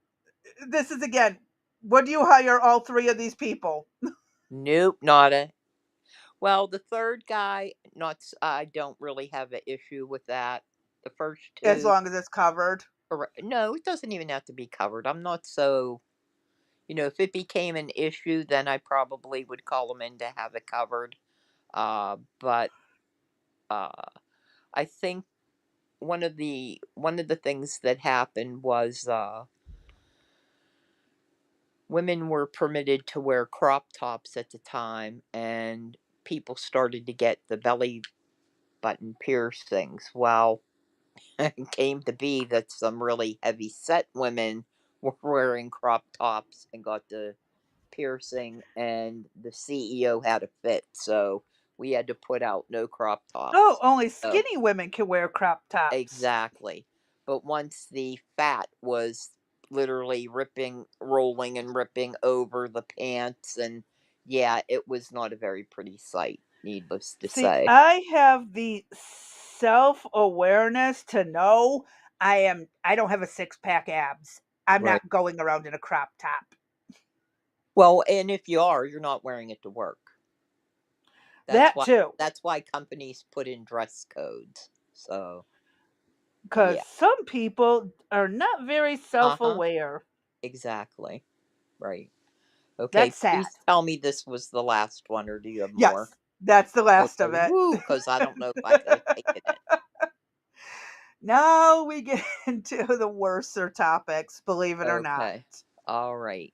This is again. Would you hire all three of these people Nope, not a. Well, the third guy, not. I don't really have an issue with that. The first as two, long as it's covered? no, it doesn't even have to be covered. I'm not so. If it became an issue, then I probably would call them in to have it covered. But uh, I think one of the things that happened was women were permitted to wear crop tops at the time, and people started to get the belly button piercings. Well, it came to be that some really heavy set women were wearing crop tops and got the piercing, and the CEO had a fit, so we had to put out no crop Oh, tops. only So skinny women can wear crop tops. exactly. But once the fat was literally ripping, rolling and ripping over the pants, and yeah, it was not a very pretty sight, needless to See, say. I have the self-awareness to know I don't have a six-pack abs. I'm Right. not going around in a crop top. Well, and if you are, you're not wearing it to work. That's That why too. that's why companies put in dress codes. So because Yeah. some people are not very Uh huh. self-aware. Exactly. Right. Okay. That's sad. Please tell me this was the last one, or do you have more? Yes, that's the last Okay. of it. Woo. Because I don't know if I could have taken it. Now we get into the worser topics, believe it or not. Okay. All right.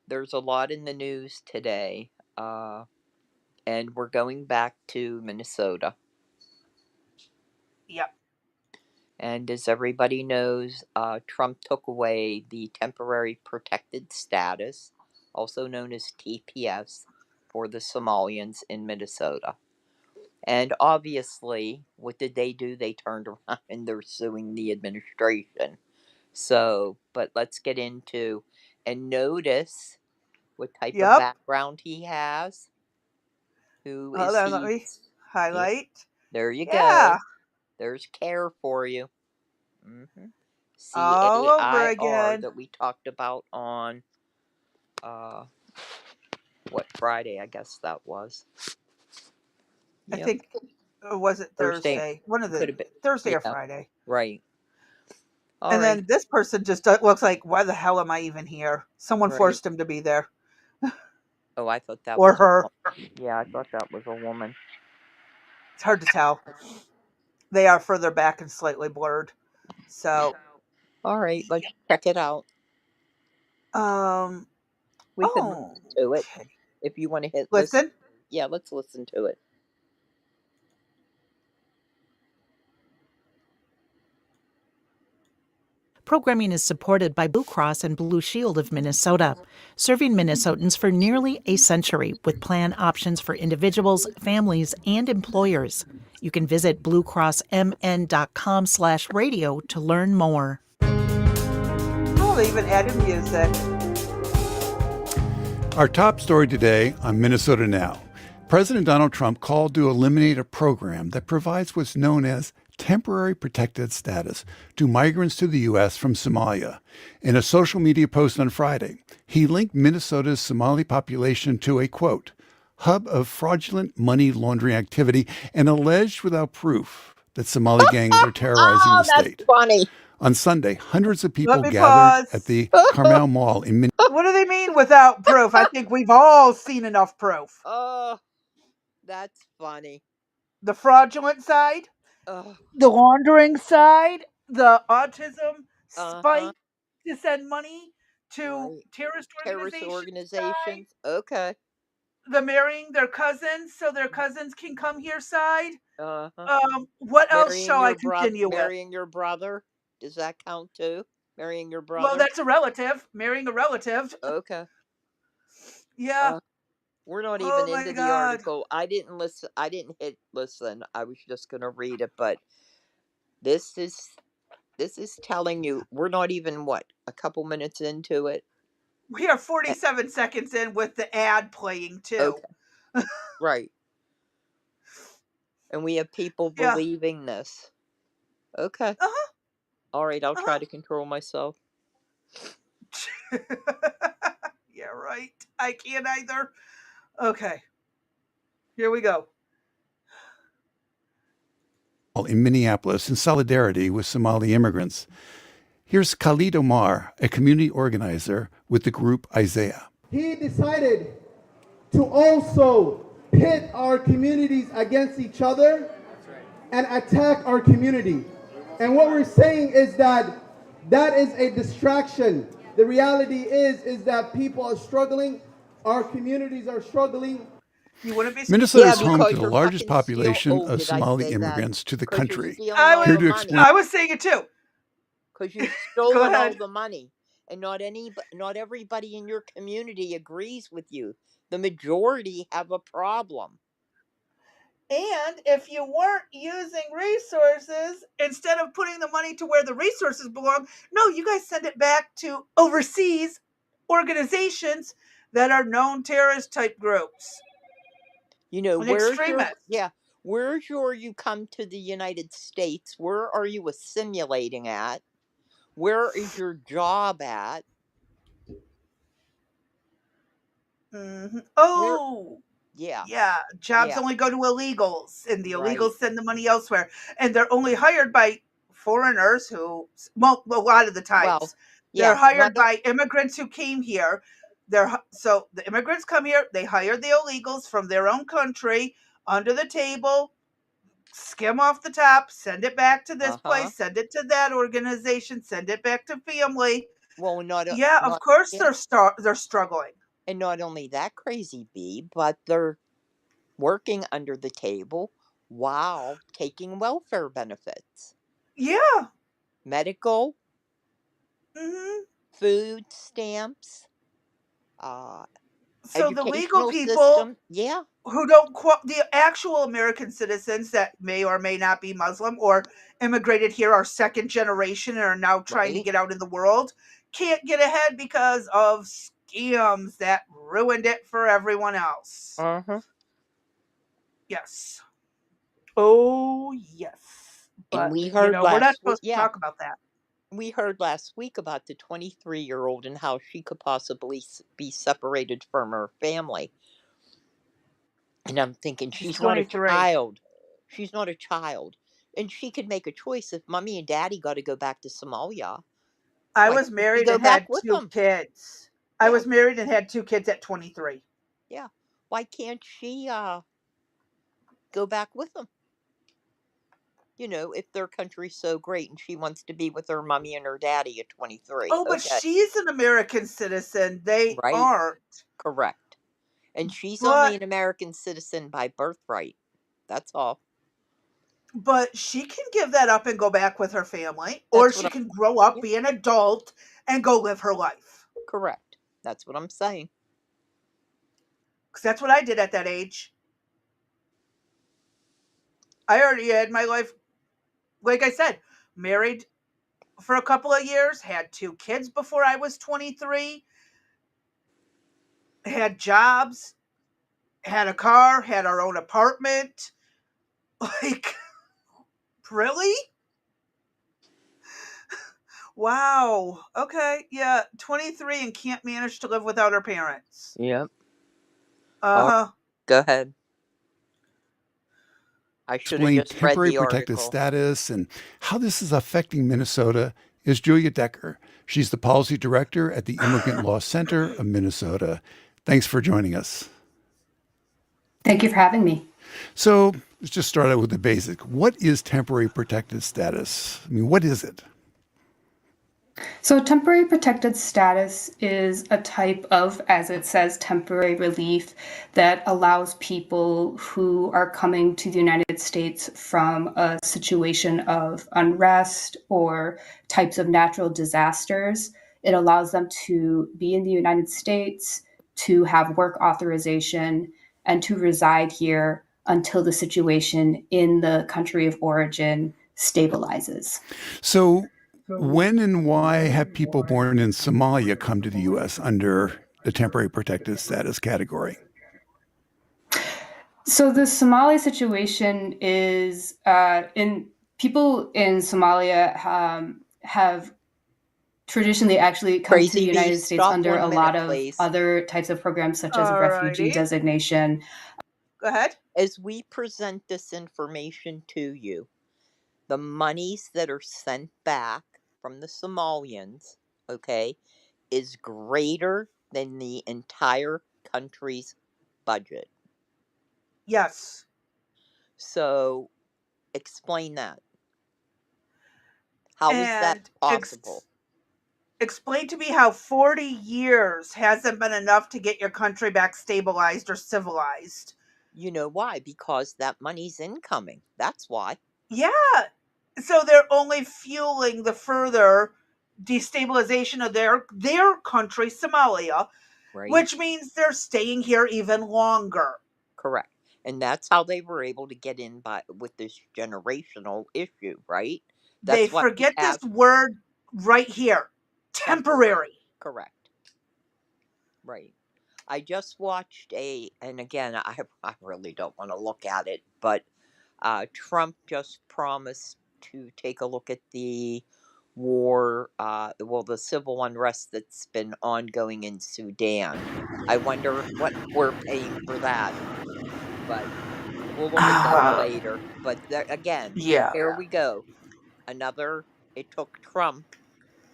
There's a lot in the news today, uh, and we're going back to Minnesota. Yep. And as everybody knows, Trump took away the temporary protected status, also known as TPS, for the Somalians in Minnesota. And obviously, what did they do? They turned around and they're suing the administration. So, but let's get into and notice what type of Yep. background he has. Who Hold is on, let he? me Yeah, highlight. there you Yeah. go. There's care for you. All over CAIR again. that we talked about on uh, what Friday? I guess that was. I Yep, think, was it Thursday. Thursday? One of Could the have been. Thursday or Yeah, Friday. right. All And right, then this person just looks like, why the hell am I even here? Someone right. forced him to be there. Oh, I thought that Or was a her. woman. Yeah, I thought that was a woman. It's hard to tell. They are further back and slightly blurred. So, All right, let's check it out. um, We could oh, listen to it okay. if you want to hit listen. Listen. Yeah, let's listen to it. Programming is supported by Blue Cross and Blue Shield of Minnesota, serving Minnesotans for nearly a century with plan options for individuals, families, and employers. You can visit bluecrossmn.com/radio to learn more. Oh, they even added music. Our top story today on Minnesota Now. President Donald Trump called to eliminate a program that provides what's known as temporary protected status to migrants to the U.S. from Somalia. In a social media post on Friday, he linked Minnesota's Somali population to a, quote, hub of fraudulent money laundering activity and alleged without proof that Somali gangs are terrorizing Oh, the that's state. funny. On Sunday, hundreds of Let people me gathered pause. at the Carmel Mall in Minneapolis. What do they mean without proof? I think we've all seen enough proof. Oh, that's funny. The fraudulent side, Oh, the laundering side, the autism uh spike huh. to send money to Right. terrorist Terrorist organizations side, organizations. Okay. the marrying their cousins so their cousins can come here side. Uh huh. What else shall I continue with? Marrying your brother. Does that count too? Marrying your Well, brother. that's a relative. Marrying a relative. Okay. Yeah. Uh, we're not even Oh my into the God. article. I didn't listen. I didn't hit listen. I was just gonna read it, but this is this is telling you we're not even what a couple minutes into it. We are Eh, 47 seconds in with the ad playing too. Okay. Right. And we have people Yeah. believing this. Okay. Uh huh. All right. I'll Uh try to control myself. huh. Yeah, right. I can't either. Okay. Here we go. In Minneapolis in solidarity with Somali immigrants. Here's Khalid Omar, a community organizer with the group Isaiah. He decided to also pit our communities against each other and attack our community. And what we're saying is that that is a distraction. The reality is that people are struggling, our communities are struggling. You wouldn't be. Minnesota Yeah, is home to because the you're largest fucking steal. population Oh, of did I Somali say that? immigrants to the Because you're country. stealing I all Here the to was. money. explain. I was saying it too. Because you've Go stolen all ahead. the money, and not everybody in your community agrees with you. The majority have a problem. And if you weren't using resources, instead of putting the money to where the resources belong, no, you guys send it back to overseas organizations that are known terrorist type groups You know, and where's your extremists. yeah? Where's your you come to the United States? Where are you assimilating at? Where is your job at? Where? Oh, Yeah, yeah. Jobs yeah. only go to illegals, and the Right. illegals send the money elsewhere. And they're only hired by foreigners who, well, a lot of the Well, times, they're yeah, hired by immigrants who came here. So the immigrants come here, they hire the illegals from their own country under the table, skim off the top, send it back to this uh-huh. place, send it to that organization, send it back to family. Well, Yeah, of not course yeah, they're struggling. and not only that, crazy bee, but they're working under the table while taking welfare benefits, Yeah. medical, Hmm. food stamps, uh, So the legal educational people system. Yeah, who don't the actual American citizens that may or may not be Muslim or immigrated here are second generation and are now trying to right. get out in the world can't get ahead because of scams that ruined it for everyone else. Uh-huh. Yes. Oh, yes. And But, we're not supposed to yeah, talk about that. we heard last week about the 23-year-old and how she could possibly be separated from her family. And I'm thinking, She's she's not a 23. child. She's not a child. And she could make a choice. If mommy and daddy got to go back to Somalia, I why was can't she married go and back had with two them? kids. I Yeah, was married and had two kids at 23. yeah. Why can't she go back with them? If their country's so great and she wants to be with her mommy and her daddy at 23. Oh, but Okay, she's an American citizen. They right, aren't. correct. And she's only But an American citizen by birthright. That's all. but she can give that up and go back with her family, or That's what she I'm. can grow up, Yeah, be an adult, and go live her life. correct. That's what I'm saying. Because that's what I did at that age. I already had my life, like I said, married for a couple of years, had two kids before I was 23, had jobs, had a car, had our own apartment. Like, really? Wow. Okay. Yeah. 23 and can't manage to live without her parents. Yep. Uh All right, huh. go ahead. I should have Explain just read temporary the protected article. status and how this is affecting Minnesota is Julia Decker. She's the policy director at the Immigrant Law Center of Minnesota. Thanks for joining us. Thank you for having me. So let's just start out with the basic. What is temporary protected status? I mean, what is it? So, temporary protected status is a type of, as it says, temporary relief that allows people who are coming to the United States from a situation of unrest or types of natural disasters. It allows them to be in the United States, to have work authorization, and to reside here until the situation in the country of origin stabilizes. So, when and why have people born in Somalia come to the U.S. under the temporary protected status category? So the Somali situation is in people in Somalia have traditionally actually come to the Crazy bee, United States stop under a 1 minute, lot of please. other types of programs, such as a refugee Alrighty. designation. Go ahead. As we present this information to you, the monies that are sent back from the Somalians, okay, is greater than the entire country's budget. Yes. So explain that. How is that And possible? explain to me how 40 years hasn't been enough to get your country back stabilized or civilized. You know why? Because that money's incoming. That's why, Yeah. So they're only fueling the further destabilization of their country, Somalia, right? which means they're staying here even longer. Correct. And that's how they were able to get in by with this generational issue, right? They That's why we forget this have word right here. temporary. Temporary. Correct. Right. I just watched and again, I really don't want to look at it, but Trump just promised to take a look at the war, the civil unrest that's been ongoing in Sudan. I wonder what we're paying for that, but we'll look at that later. But again, Yeah. here we go. it took Trump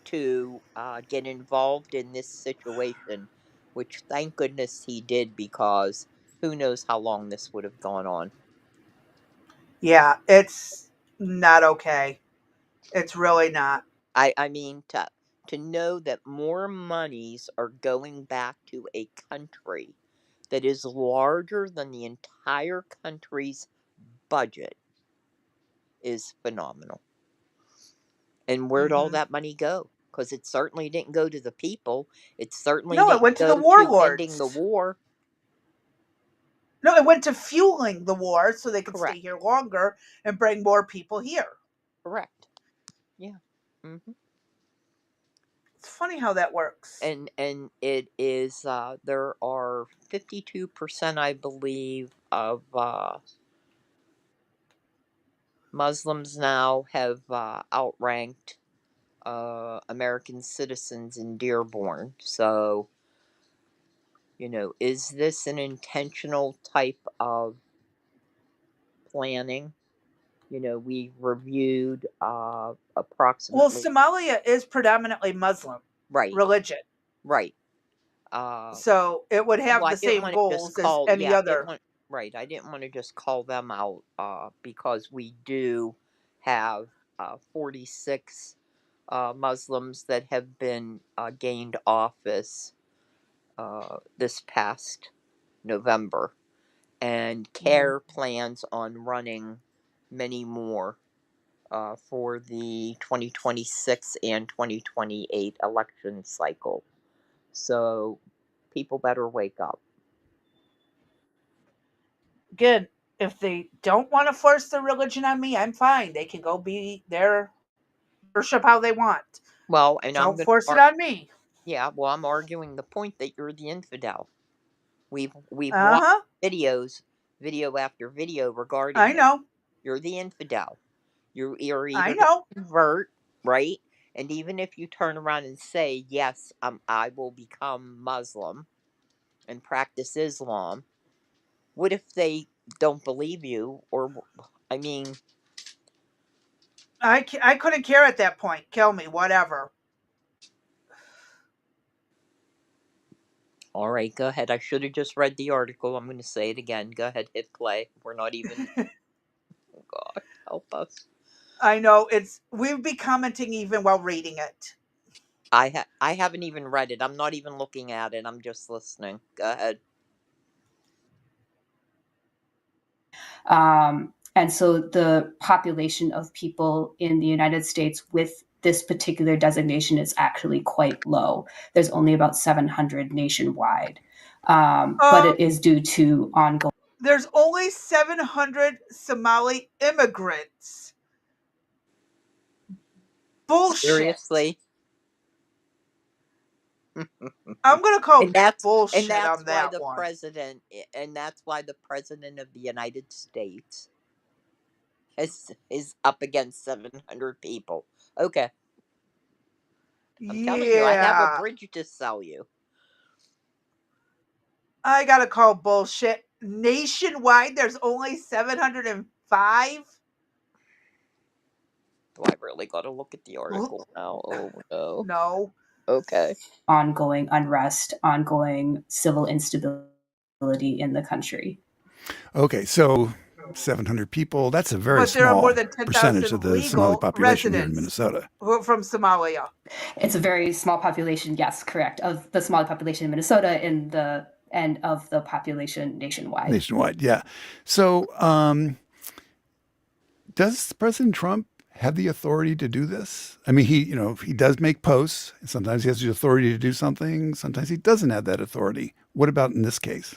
to get involved in this situation, which thank goodness he did, because who knows how long this would have gone on. Yeah, it's not okay. It's really not. I mean, to know that more monies are going back to a country that is larger than the entire country's budget is phenomenal. And where'd all Hmm. that money go? Because it certainly didn't go to the people. It certainly No, it didn't went to the go to ending the warlords. war. No, it went to fueling the war so they could stay Correct. here longer and bring more people here. Correct. Yeah. Hmm. It's funny how that works. And it is there are 52%, I believe, of Muslims now have outranked American citizens in Dearborn. So, is this an intentional type of planning? We reviewed Well, approximately. Somalia is predominantly Muslim Right, religion, right. Uh, so it would have well, I the didn't same want to just goals as call, any yeah, I didn't other. want, right, I didn't want to just call them out because we do have 46 Muslims that have been gained office this past November, and Mhm. CARE plans on running many more for the 2026 and 2028 election cycle. So people better wake up. Again, if they don't want to force their religion on me, I'm fine. They can go be their worship how they want. Well, and I'm Don't going force it to, on me. yeah, well, I'm arguing the point that you're the infidel. We've Uh watched huh. video after video regarding I this. know. You're the infidel. You're I either going know. to convert, right? And even if you turn around and say, yes, I will become Muslim and practice Islam, what if they don't believe you? Or, I mean, I couldn't care at that point. Kill me, whatever. all right, go ahead. I should have just read the article. I'm going to say it again. Go ahead, hit play. We're not even, oh God, help us. I know it's. We'd be commenting even while reading it. I haven't even read it. I'm not even looking at it. I'm just listening. Go ahead. And so the population of people in the United States with this particular designation is actually quite low. There's only about 700 nationwide, but Um, it is due to ongoing. there's only 700 Somali immigrants. Bullshit. Seriously. I'm gonna and call that's and bullshit that's on why that the one. president and that's why the president of the United States is up against 700 people. Okay, I'm telling you, I have a Yeah, bridge to sell you. I gotta call bullshit. Nationwide, there's only 705. Do I really got to look at the article now? Oh no. No, Okay. Ongoing unrest, ongoing civil instability in the country. Okay, so 700 people, that's a very but there are more small than percentage 10,000 of the Somali legal population here in residents Minnesota. who are from Somalia. It's a very small population, yes, correct, of the Somali population in Minnesota and of the population nationwide. Nationwide, yeah. So, does President Trump have the authority to do this? I mean, he does make posts. Sometimes he has the authority to do something. Sometimes he doesn't have that authority. What about in this case?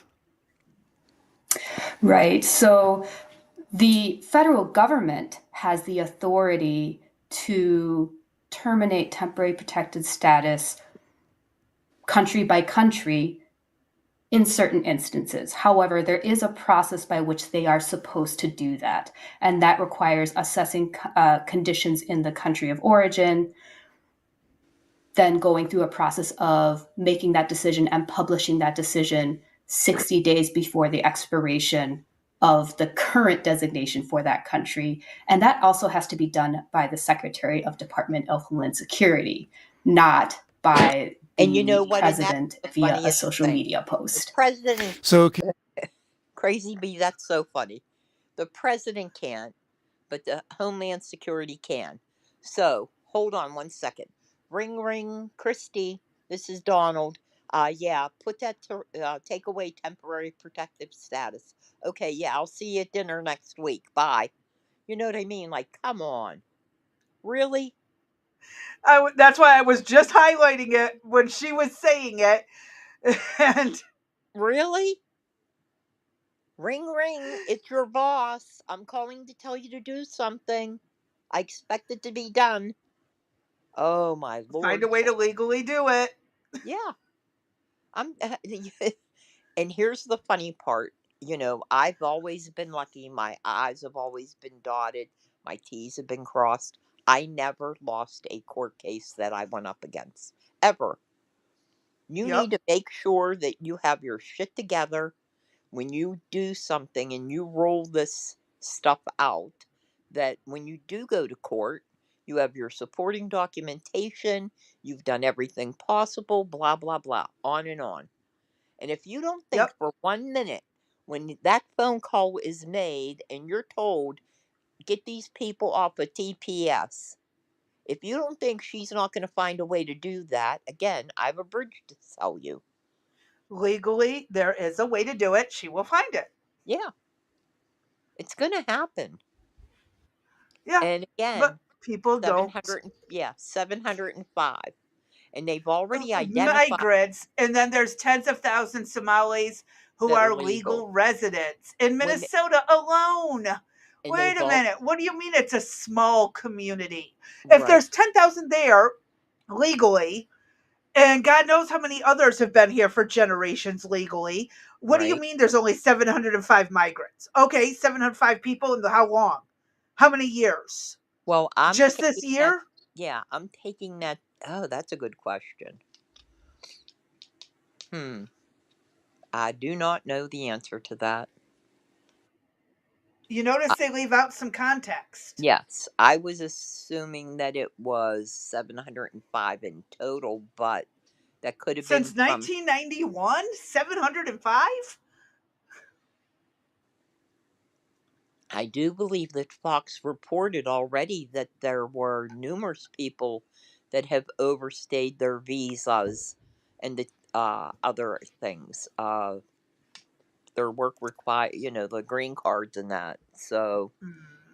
Right. So the federal government has the authority to terminate temporary protected status country by country in certain instances. However, there is a process by which they are supposed to do that, and that requires assessing conditions in the country of origin, then going through a process of making that decision and publishing that decision 60 days before the expiration of the current designation for that country. And that also has to be done by the Secretary of Department of Homeland Security, not by And you know the what? And that's president the via a funniest social thing. media The post. president, So, crazy bee, that's so funny. The president can't, but the Homeland Security can. So, hold on one second. Ring, ring, Christy. This is Donald. Yeah, put that to take away temporary protective status. Okay, yeah, I'll see you at dinner next week. Bye. You know what I mean? Like, come on. Really? That's why I was just highlighting it when she was saying it. And Really? Ring, ring. It's your boss. I'm calling to tell you to do something. I expect it to be done. Oh, my find lord. a way to legally do it. Yeah, I'm. And here's the funny part. I've always been lucky. My I's have always been dotted. My T's have been crossed. I never lost a court case that I went up against. Ever. You Yep. need to make sure that you have your shit together when you do something and you roll this stuff out. That when you do go to court, you have your supporting documentation, you've done everything possible, blah, blah, blah, on and on. And if you don't think Yep. for 1 minute when that phone call is made and you're told, get these people off of TPS, if you don't think she's not going to find a way to do that, again, I have a bridge to sell you. Legally, there is a way to do it. She will find it. Yeah, it's going to happen. Yeah. And But again, people don't 705. And they've already identified migrants, and then there's tens of thousands Somalis who that are are legal. legal residents in When Minnesota alone. and Wait they've a all minute. What do you mean it's a small community? If right, there's 10,000 there legally, and God knows how many others have been here for generations legally, what do you right. mean there's only 705 migrants? Okay, 705 people in how long? How many years? Well, I'm Just this taking that. year? Yeah, I'm taking that. Oh, that's a good question. Hmm. I do not know the answer to that. You notice they leave out some context. Yes, I was assuming that it was 705 in total, but that could have been Since from. 1991, 705? I do believe that Fox reported already that there were numerous people that have overstayed their visas and the other things. Their work require, the green cards and that. So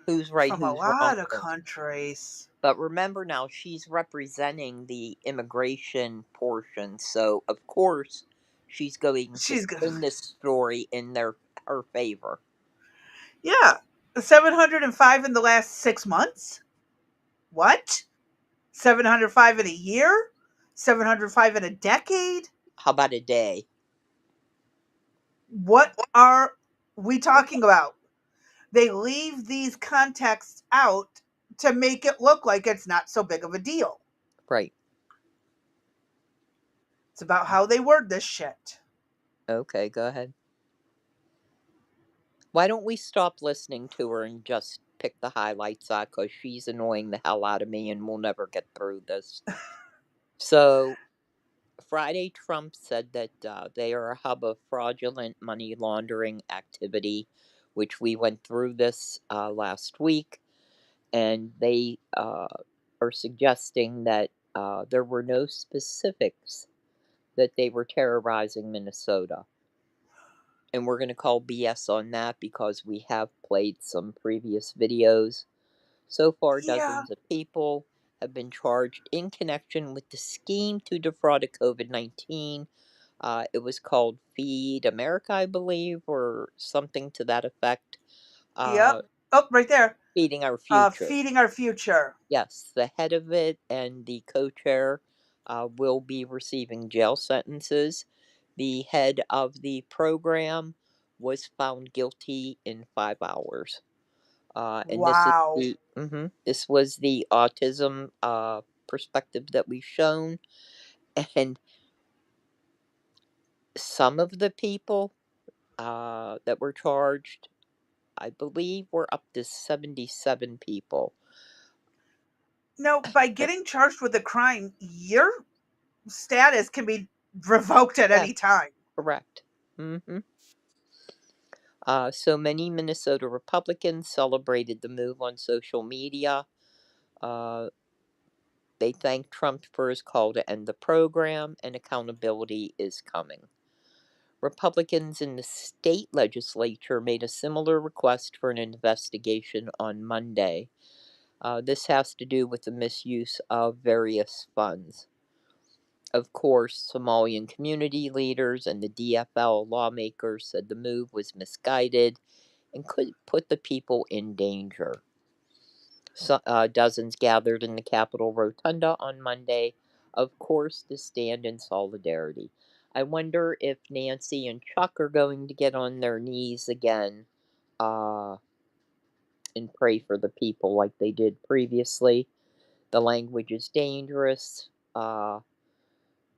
who's right, From a who's wrong lot of here? countries. But remember now, she's representing the immigration portion, so of course she's going to She's good. spin this story in her favor. Yeah. 705 in the last 6 months? What? 705 in a year? 705 in a decade? How about a day? What are we talking about? They leave these contexts out to make it look like it's not so big of a deal. Right. It's about how they word this shit. Okay, go ahead. Why don't we stop listening to her and just pick the highlights out? Because she's annoying the hell out of me and we'll never get through this. So, Friday, Trump said that they are a hub of fraudulent money laundering activity, which we went through this last week. And they are suggesting that there were no specifics that they were terrorizing Minnesota. And we're going to call BS on that because we have played some previous videos. So far, Yeah. dozens of people have been charged in connection with the scheme to defraud of COVID 19. It was called Feed America, I believe, or something to that effect. Yep. Uh, Oh, right there. Feeding Our Future. Feeding our future. Yes, the head of it and the co chair will be receiving jail sentences. The head of the program was found guilty in 5 hours. And Wow. this was the autism perspective that we've shown. And some of the people that were charged I believe we're up to 77 people. No, by getting charged with a crime, your status can be revoked at Yes, any time. correct. Mm-hmm. So many Minnesota Republicans celebrated the move on social media. Uh, they thanked Trump for his call to end the program, and accountability is coming. Republicans in the state legislature made a similar request for an investigation on Monday. This has to do with the misuse of various funds. Of course, Somalian community leaders and the DFL lawmakers said the move was misguided and could put the people in danger. Dozens gathered in the Capitol Rotunda on Monday, of course, to stand in solidarity. I wonder if Nancy and Chuck are going to get on their knees again uh, and pray for the people like they did previously. The language is dangerous. The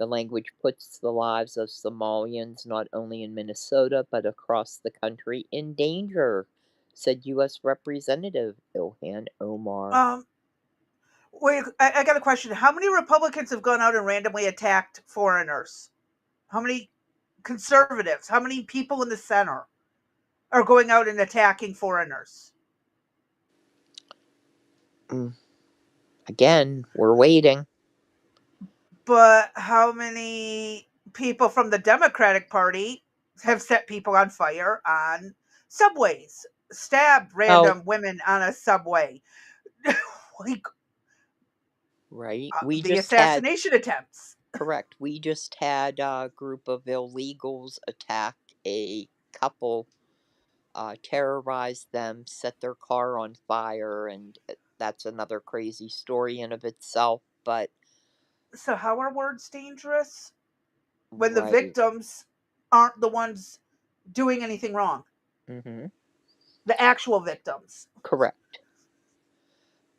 language puts the lives of Somalians, not only in Minnesota, but across the country, in danger, said U.S. Representative Ilhan Omar. Um, wait, I got a question. How many Republicans have gone out and randomly attacked foreigners? How many conservatives? How many people in the center are going out and attacking foreigners? Mm. Again, we're waiting. But how many people from the Democratic Party have set people on fire on subways, stabbed Oh, random women on a subway? Like right. the assassination attempts. Correct. We just had a group of illegals attack a couple, terrorize them, set their car on fire, and that's another crazy story in of itself. But So how are words dangerous when the right. victims aren't the ones doing anything wrong? Mm-hmm. The actual victims. Correct.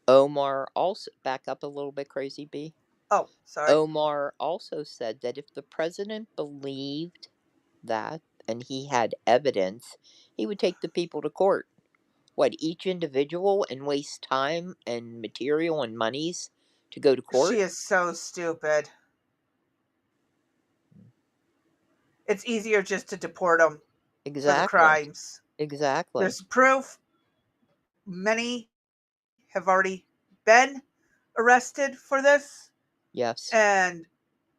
Omar also back up a little bit, Crazy B. Oh, sorry. Omar also said that if the president believed that and he had evidence, he would take the people to court. What, each individual and waste time and material and monies to go to She court? is so stupid. It's easier just to deport them for the Exactly. crimes. Exactly. There's proof. Many have already been arrested for this Yes. and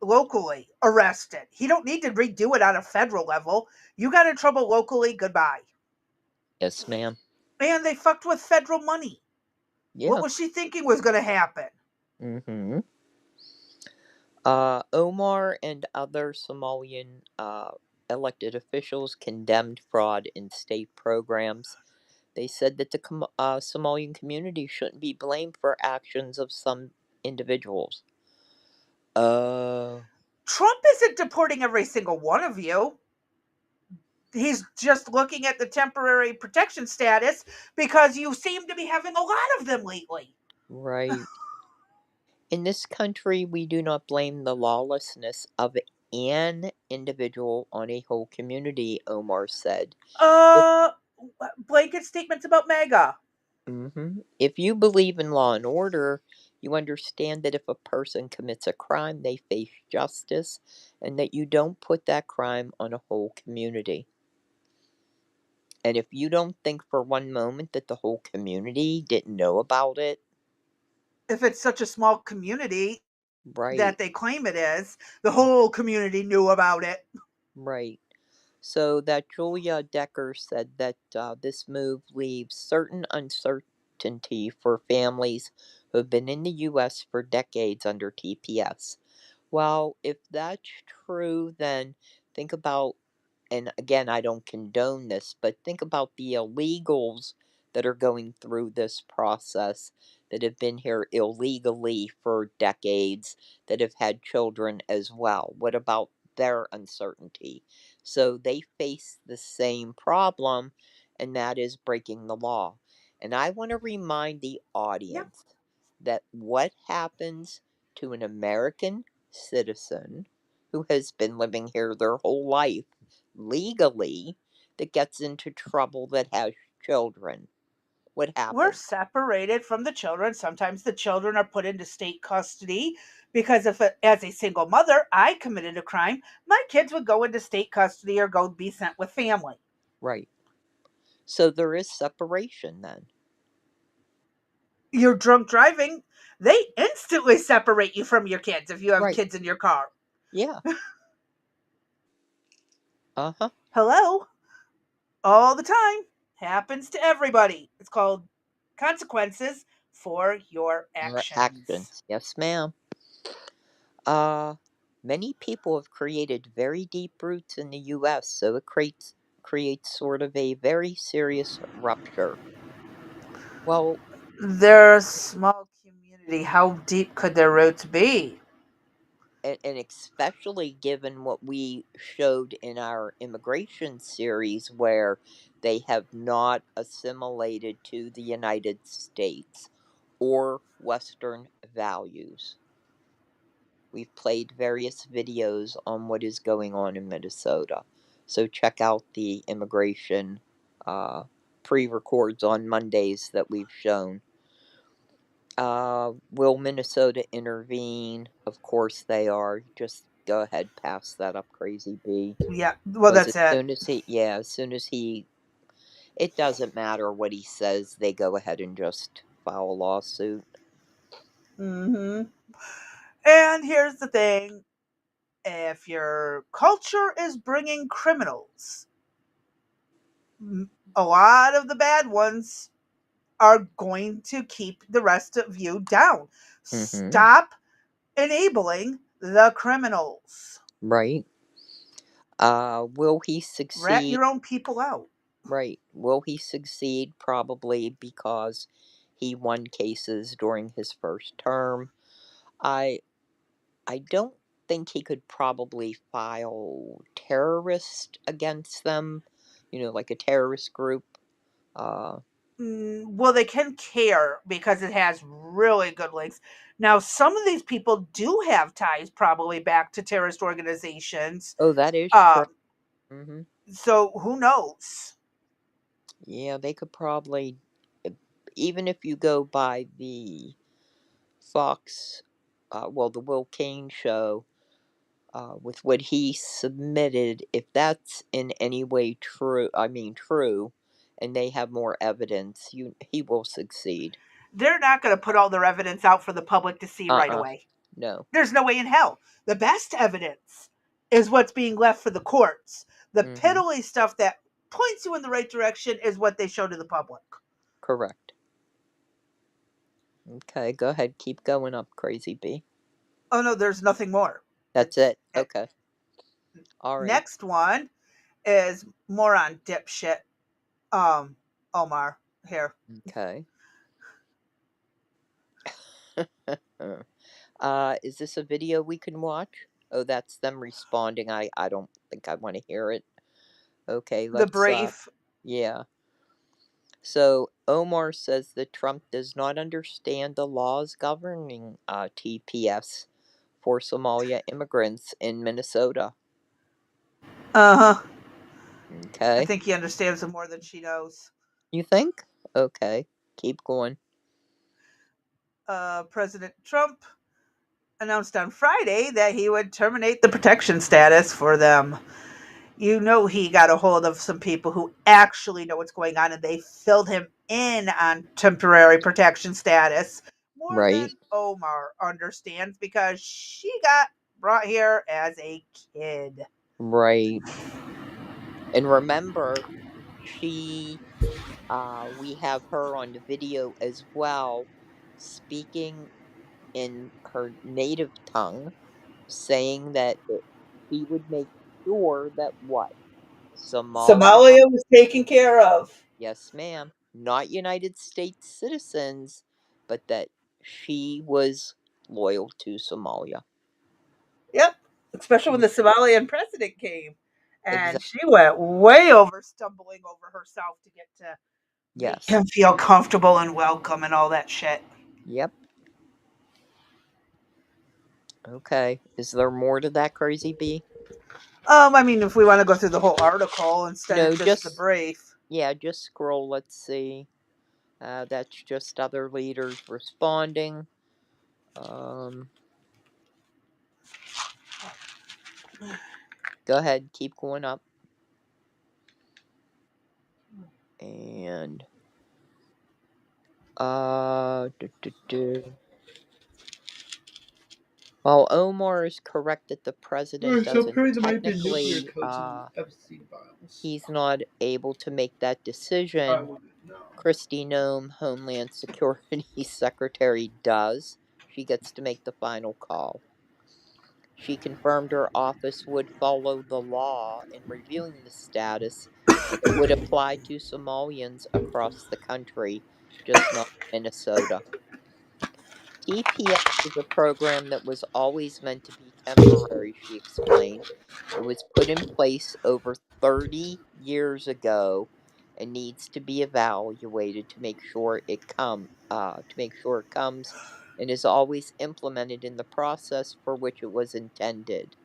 locally arrested. He don't need to redo it on a federal level. You got in trouble locally, goodbye. Yes, ma'am. And they fucked with federal money. What Yeah. was she thinking was going to happen? Mm-hmm. Omar and other Somalian elected officials condemned fraud in state programs. They said that the Somalian community shouldn't be blamed for actions of some individuals. Oh. Trump isn't deporting every single one of you. He's just looking at the temporary protection status because you seem to be having a lot of them lately. Right. In this country, we do not blame the lawlessness of an individual on a whole community, Omar said. Uh, Blanket statements about MAGA. If you believe in law and order, you understand that if a person commits a crime, they face justice, and that you don't put that crime on a whole community. And if you don't think for one moment that the whole community didn't know about it, If it's such a small community right, that they claim it is, the whole community knew about it. right. So that Julia Decker said that this move leaves certain uncertainty for families who have been in the U.S. for decades under TPS. Well, if that's true, then think about, and again, I don't condone this, but think about the illegals that are going through this process that have been here illegally for decades, that have had children as well. What about their uncertainty? So they face the same problem, and that is breaking the law. And I want to remind the Yep. audience that what happens to an American citizen who has been living here their whole life legally, that gets into trouble, that has children? What We're happens? separated from the children. Sometimes the children are put into state custody because if, as a single mother, I committed a crime, my kids would go into state custody or go be sent with family. Right. So there is separation then. You're drunk driving, they instantly separate you from your kids if you have Right. kids in your car. Yeah. Uh-huh. Hello? All the time. Happens to everybody. It's called consequences for your Your actions. actions. Yes, ma'am. Uh, Many people have created very deep roots in the U.S., so it creates sort of a very serious rupture. Well, They're a small community. How deep could their roots be? and especially given what we showed in our immigration series, where they have not assimilated to the United States or Western values. We've played various videos on what is going on in Minnesota. So check out the immigration pre records on Mondays that we've shown. Will Minnesota intervene? Of course they are. Just go ahead, pass that up, Crazy B. Yeah, well, Because that's it. as soon as he, it doesn't matter what he says, they go ahead and just file a lawsuit. Hmm. And here's the thing, if your culture is bringing criminals, a lot of the bad ones are going to keep the rest of you down. Mm-hmm. Stop enabling the criminals. Right. Will he Rat succeed? your own people out. Right. Will he succeed? Probably, because he won cases during his first term. I I don't think he could probably file terrorist against them, like a terrorist group. Uh, Well, they can care because it has really good links. Now, some of these people do have ties probably back to terrorist organizations. oh, that is true. Um, Hmm. so who knows? Yeah, they could probably, e- even if you go by the Fox, the Will Kane show, with what he submitted, if that's in any way true, true, and they have more evidence, he will succeed. They're not going to put all their evidence out for the public to see right Uh-uh. away. No. There's no way in hell. The best evidence is what's being left for the courts. The Mm-hmm. piddly stuff that points you in the right direction is what they show to the public. Correct. Okay, go ahead. Keep going up, Crazy B. Oh no, there's nothing more. That's It's it. Okay. All right. next one is more on dipshit. Um, Omar here. Okay. Is this a video we can watch? Oh, that's them responding. I don't think I want to hear it. Okay, The let's brief. yeah. So Omar says that Trump does not understand the laws governing TPS for Somalia immigrants in Minnesota. Uh huh. I Okay. think he understands them more than she knows. You think? Okay. Keep going. President Trump announced on Friday that he would terminate the protection status for them. You know, he got a hold of some people who actually know what's going on and they filled him in on temporary protection status more Right. than Omar understands because she got brought here as a kid. Right. And remember, she we have her on the video as well, speaking in her native tongue, saying that he would make sure that what? Somalia, Somalia was taken care of. yes, ma'am, not United States citizens, but that she was loyal to Somalia. Yep. Especially when the Somalian president came. And Exactly. she went way over, stumbling over herself to get to make Yes. him feel comfortable and welcome and all that shit. Yep. Okay. Is there more to that, Crazy B? I mean, if we want to go through the whole article instead of No, just the just brief. Yeah, just scroll. Let's see. That's just other leaders responding. Go ahead, keep going up. And While Omar is correct that the president doesn't technically, he's not able to make that decision. Kristi Noem, Homeland Security Secretary, does. She gets to make the final call. She confirmed her office would follow the law in reviewing the status, and it would apply to Somalians across the country, just not Minnesota. TPS is a program that was always meant to be temporary, she explained. It was put in place over 30 years ago and needs to be evaluated to make sure it comes and is always implemented in the process for which it was intended.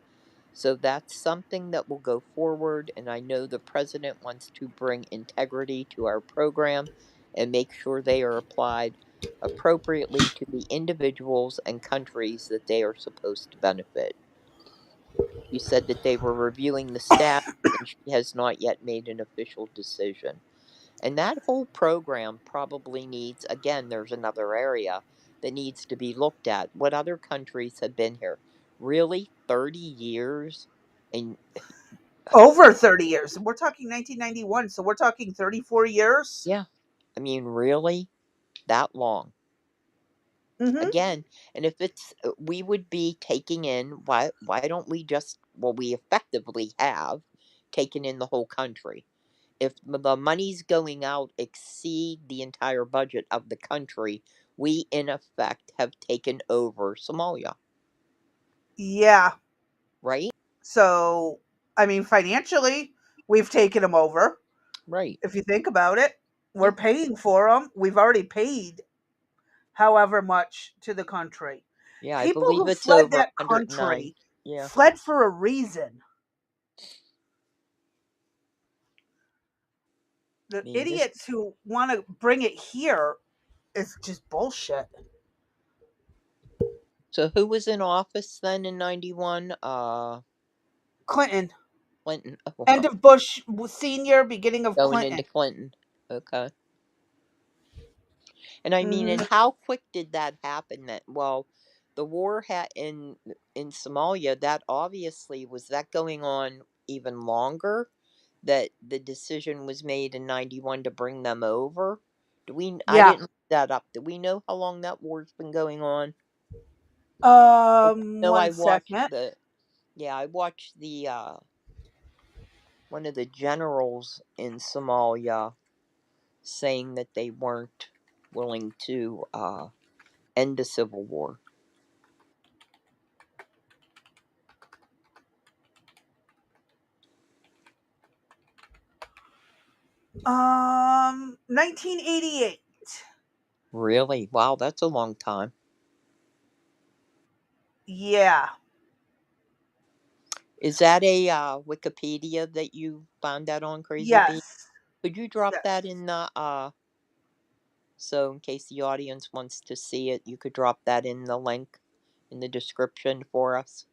So that's something that will go forward, and I know the president wants to bring integrity to our program and make sure they are applied appropriately to the individuals and countries that they are supposed to benefit. She said that they were reviewing the status and she has not yet made an official decision. And that whole program probably needs, again, there's another area that needs to be looked at. What other countries have been here? Really? 30 years? And Over 30 years. We're talking 1991, so we're talking 34 years. yeah, I mean, really? That long? Mm-hmm. Again, and if it's, we would be taking in, why don't we just, well, we effectively have taken in the whole country. If the monies going out exceed the entire budget of the country, we in effect have taken over Somalia, Yeah. right? So, I mean, financially, we've taken them over. Right. If you think about it, we're Yeah. paying for them. We've already paid however much to the country. Yeah, I People believe who it's fled over that 109. country Yeah. fled for a reason. I The mean, this. idiots who want to bring it here is just bullshit. So who was in office then in 91? Clinton. Clinton. Oh, End wow. of Bush senior, beginning of Going into Clinton. Clinton. Okay. And I mean, Hmm. and how quick did that happen? That, well, the war in Somalia, that obviously was that going on even longer. That the decision was made in 91 to bring them over. Do we? I Yeah. didn't look that up. Do we know how long that war's been going on? No, I One watched second. the. Yeah, I watched the one of the generals in Somalia saying that they weren't willing to end the civil war. 1988. Really? Wow, that's a long time. Yeah. Is that a Wikipedia that you found that on, Crazy Bee? Yes. Could you drop Yes. that in the so in case the audience wants to see it, you could drop that in the link in the description for us.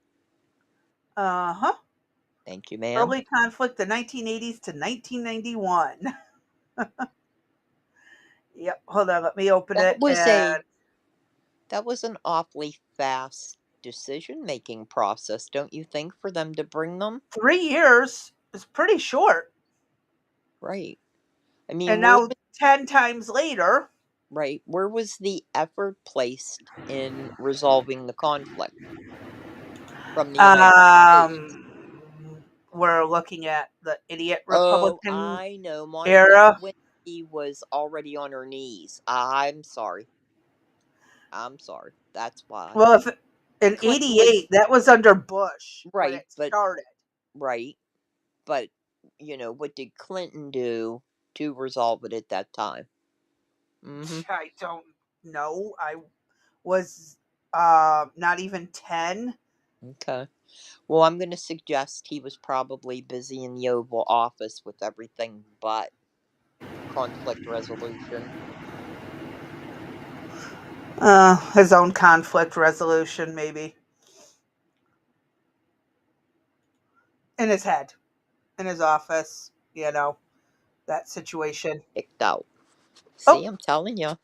Uh-huh. Thank you, ma'am. Early conflict, the 1980s to 1991. Yep. Hold on. Let me open That it. was And an awfully fast decision making process, don't you think, for them to bring them? 3 years is pretty short. Right. I mean, And now 10 times later, where was the effort placed in resolving the conflict from the United States? um, we're looking at the idiot Oh, Republican I know. Monica era. Lewinsky was already on her knees. I'm sorry. I'm sorry. That's why. Well, if in Clinton was 88, that was under Bush when right, it but started. right, but what did Clinton do to resolve it at that time? Mm-hmm. I don't know. I was not even 10. Okay. Well, I'm going to suggest he was probably busy in the Oval Office with everything but. conflict resolution? His own conflict resolution, maybe. In his head, in his office, that situation. Picked out. Oh, See, I'm telling you.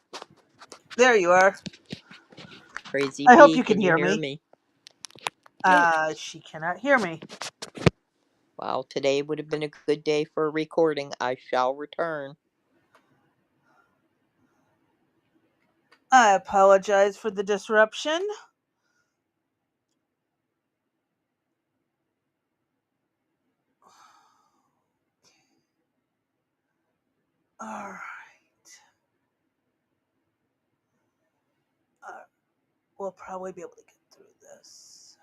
there you are. Crazy I hope B, you can can you hear hear me. me? Yeah. She cannot hear me. Well, today would have been a good day for a recording. I shall return. I apologize for the disruption. All right. We'll probably be able to get through this.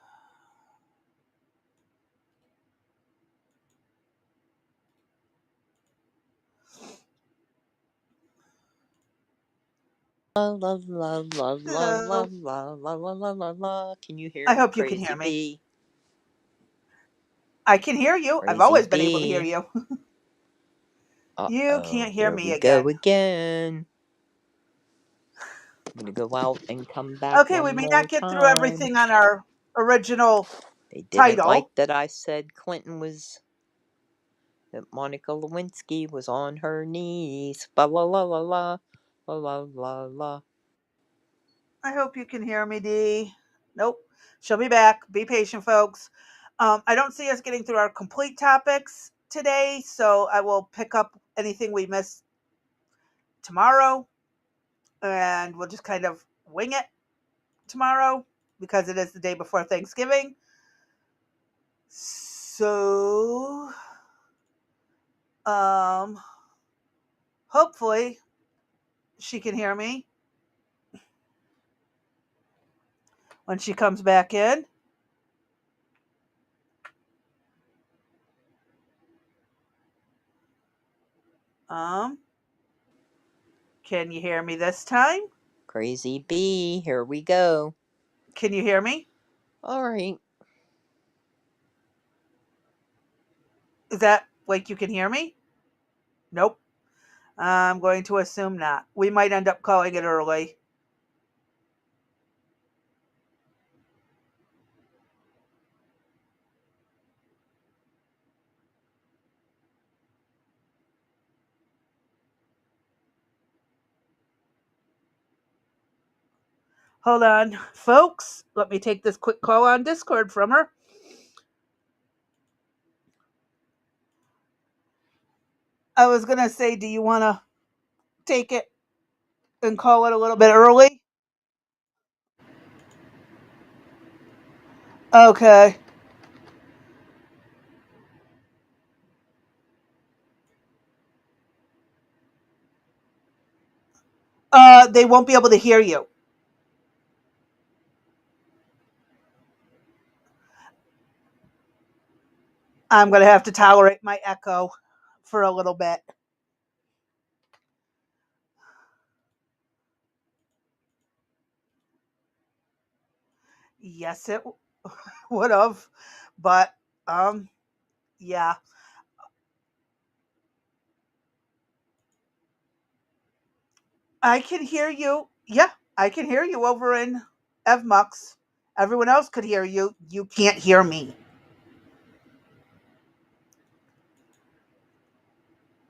La la la la la la Hello. la la la la la la. Can you hear I me, hope you can Crazy hear me. B? I can hear you. I've Crazy always been able to hear B. you. You Uh-oh, can't hear here me we go again. again. I'm gonna go out and come back Okay, we one may more not get through time. everything on our original They didn't like title. that I said that Monica Lewinsky was on her knees. Ba la la la la la la la la. I hope you can hear me, Dee. Nope. She'll be back. Be patient, folks. I don't see us getting through our complete topics today, so I will pick up anything we missed tomorrow, and we'll just kind of wing it tomorrow because it is the day before Thanksgiving. So, hopefully she can hear me when she comes back in. Um, can you hear me this time? Crazy B, here we go. Can you hear me? All right. Is that like you can hear me? Nope. I'm going to assume not. We might end up calling it early. Hold on, folks. Let me take this quick call on Discord from her. I was going to say, do you want to take it and call it a little bit early? Okay. They won't be able to hear you. I'm going to have to tolerate my echo for a little bit. Yes, it would have, but yeah. I can hear you. Yeah, I can hear you over in Evmux. Everyone else could hear you. You can't hear me.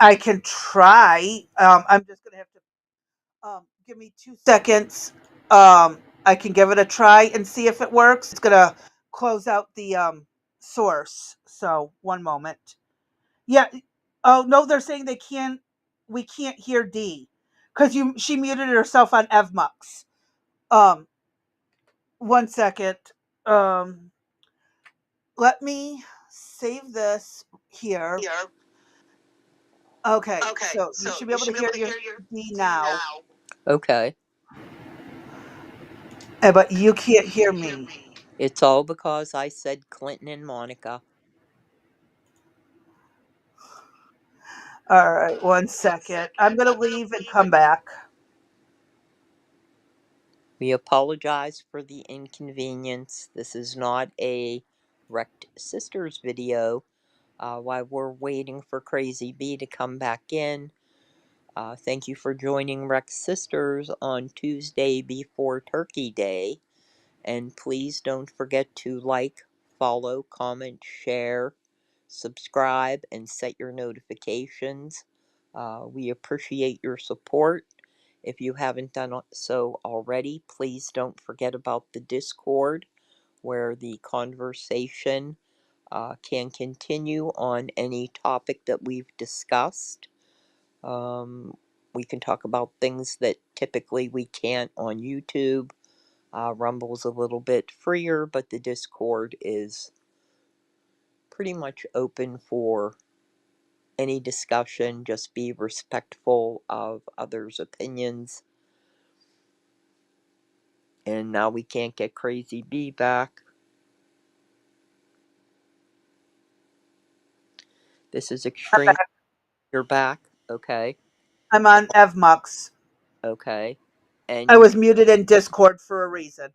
I can try. I'm just gonna have to give me 2 seconds. I can give it a try and see if it works. It's gonna close out the source. So 1 moment. Yeah. Oh no, they're saying they can't. We can't hear D because she muted herself on Evmux. 1 second. Um, Let me save this here. Okay, so you should be able to hear your D now, Okay. but you can't hear me. It's all because I said Clinton and Monica. All right, 1 second. I'm going to leave and come back. We apologize for the inconvenience. This is not a Wrecked Sisters video. While we're waiting for Crazy B to come back in, Thank you for joining Rex Sisters on Tuesday before Turkey Day. And please don't forget to like, follow, comment, share, subscribe, and set your notifications. We appreciate your support. If you haven't done so already, please don't forget about the Discord where the conversation can continue on any topic that we've discussed. We can talk about things that typically we can't on YouTube. Rumble's a little bit freer, but the Discord is pretty much open for any discussion. Just be respectful of others' opinions. And now we can't get Crazy Bee back. This is extreme. You're back. Okay. I'm on Evmux. Okay. And I you was muted in Discord for a reason.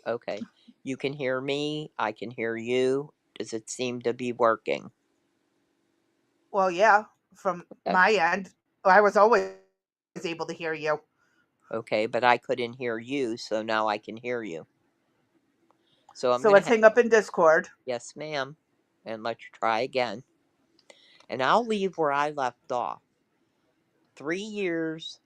okay. You can hear me. I can hear you. Does it seem to be working? Well, yeah, from Okay. my end, I was always able to hear you. Okay, but I couldn't hear you, so now I can hear you. So I'm So gonna let's hang up in Discord. yes, ma'am. And let's try again. And I'll leave where I left off. 3 years,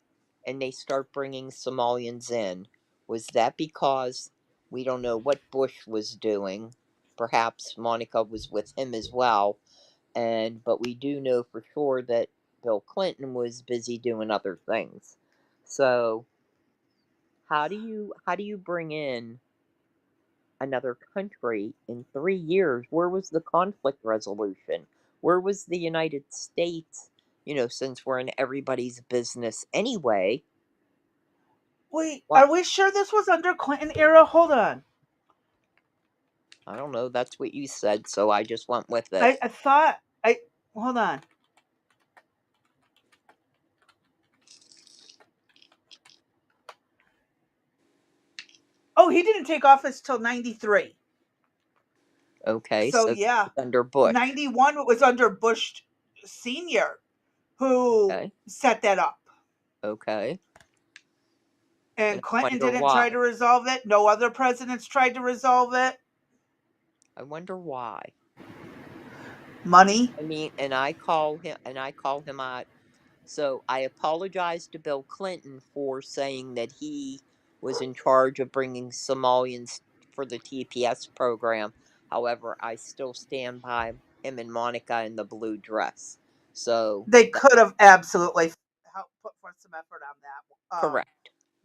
and they start bringing Somalians in. Was that because we don't know what Bush was doing? Perhaps Monica was with him as well. But we do know for sure that Bill Clinton was busy doing other things. So how do you bring in another country in 3 years? Where was the conflict resolution? Where was the United States? Since we're in everybody's business anyway. Wait, What? are we sure this was under Clinton era? Hold on. I don't know. That's what you said, so I just went with it. I thought I hold on. Oh, he didn't take office till 93. Okay, So so yeah, under Bush. 91 was under Bush Senior, who Okay. set that up. Okay. And And I Clinton wonder didn't try why. to resolve it. No other presidents tried to resolve it. I wonder why. Money. I mean, and I call him out. So I apologize to Bill Clinton for saying that he was in charge of bringing Somalians for the TPS program. However, I still stand by him and Monica in the blue dress. So They could have absolutely put forth some effort on that. correct.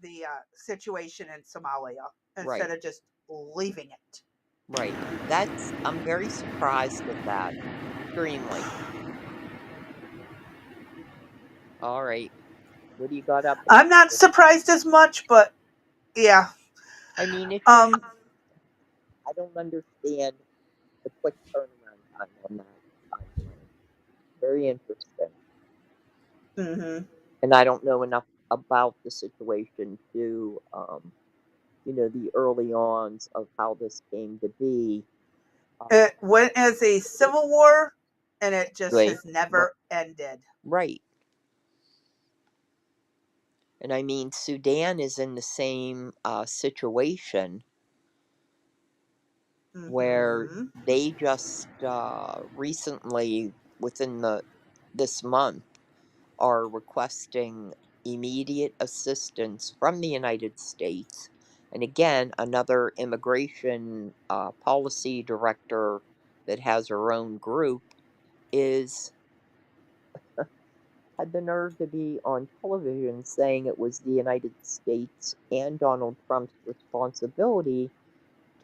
The situation in Somalia Right. instead of just leaving it. Right. I'm very surprised at that. Extremely. All right. What do you got up? I'm not surprised as much, but yeah. I mean, it's just Um. I don't understand the quick turnaround time on that timeline. Very interesting. Mm-hmm. And I don't know enough about the situation to, the early ons of how this came to be. It went as a civil war, and it just Right. has never ended. Right. And I mean, Sudan is in the same situation where Mm-hmm. they just recently, within this month, are requesting immediate assistance from the United States. And again, another immigration policy director that has her own group is had the nerve to be on television saying it was the United States and Donald Trump's responsibility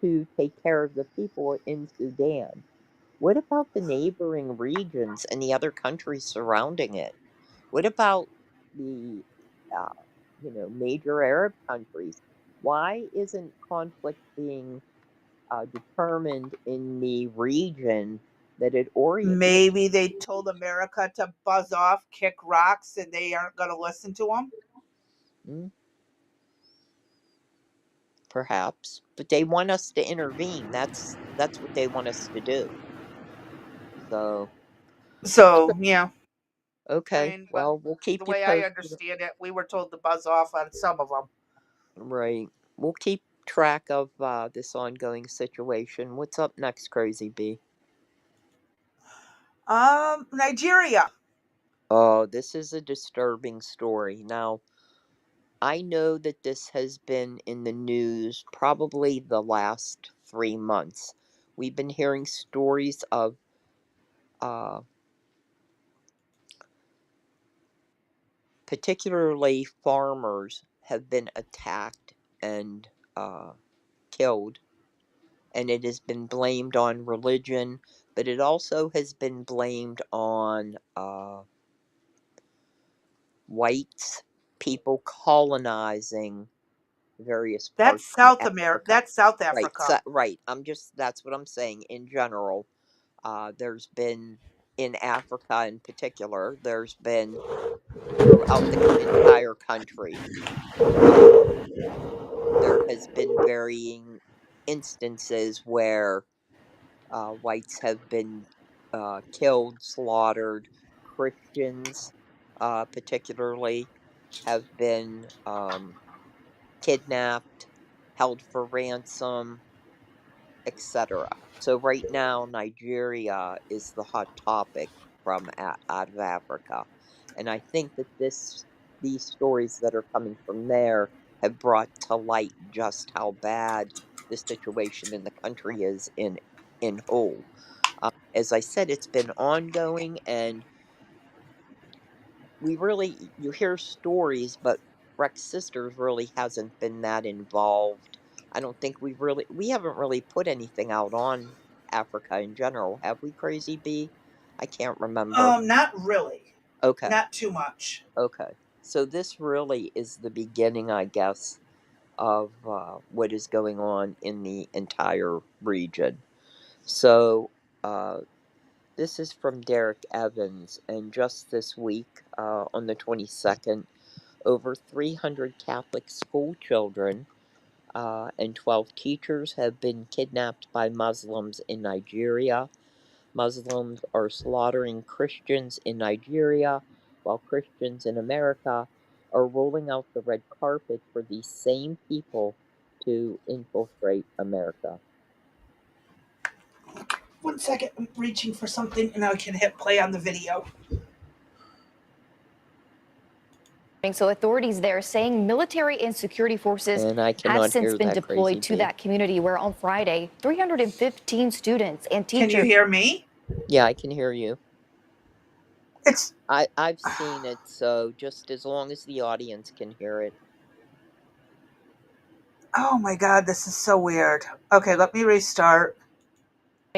to take care of the people in Sudan. What about the neighboring regions and the other countries surrounding it? What about the major Arab countries? Why isn't conflict being determined in the region that it orients? Maybe they told America to buzz off, kick rocks, and they aren't going to listen to them. Perhaps, but they want us to intervene. That's what they want us to do. So So yeah. I Okay, mean, well, we'll the keep you way I posted. understand it, we were told to buzz off on some of them. Right. We'll keep track of this ongoing situation. What's up next, Crazy B? Nigeria. Oh, this is a disturbing story. Now, I know that this has been in the news probably the last 3 months. We've been hearing stories of uh, particularly farmers have been attacked and killed, and it has been blamed on religion, but it also has been blamed on whites, people colonizing various That's parts of South America. Africa. That's South Right, Africa. right. That's what I'm saying in general. There's been in Africa in particular, there's been throughout the entire country, there has been varying instances where whites have been killed, slaughtered. Christians, particularly, have been kidnapped, held for ransom, etc. So right now, Nigeria is the hot topic from out of Africa, and I think that these stories that are coming from there have brought to light just how bad the situation in the country is in whole. As I said, it's been ongoing, and you hear stories, but Rex Sisters really hasn't been that involved. I don't think we haven't really put anything out on Africa in general, have we, Crazy B? I can't remember. Not really. Okay, Not too much. okay. So this really is the beginning, I guess, of what is going on in the entire region. So, uh, this is from Derek Evans, and just this week, on the 22nd, over 300 Catholic school children and 12 teachers have been kidnapped by Muslims in Nigeria. Muslims are slaughtering Christians in Nigeria, while Christians in America are rolling out the red carpet for these same people to infiltrate America. One second, I'm reaching for something and I can hit play on the video. So authorities there saying military and security forces And I have cannot since hear been that, Crazy deployed to B. that community where on Friday, 315 students and Can you teachers. hear me? Yeah, I can hear you. It's I've seen it, so just as long as the audience can hear it. oh my god, this is so weird. Okay, let me restart.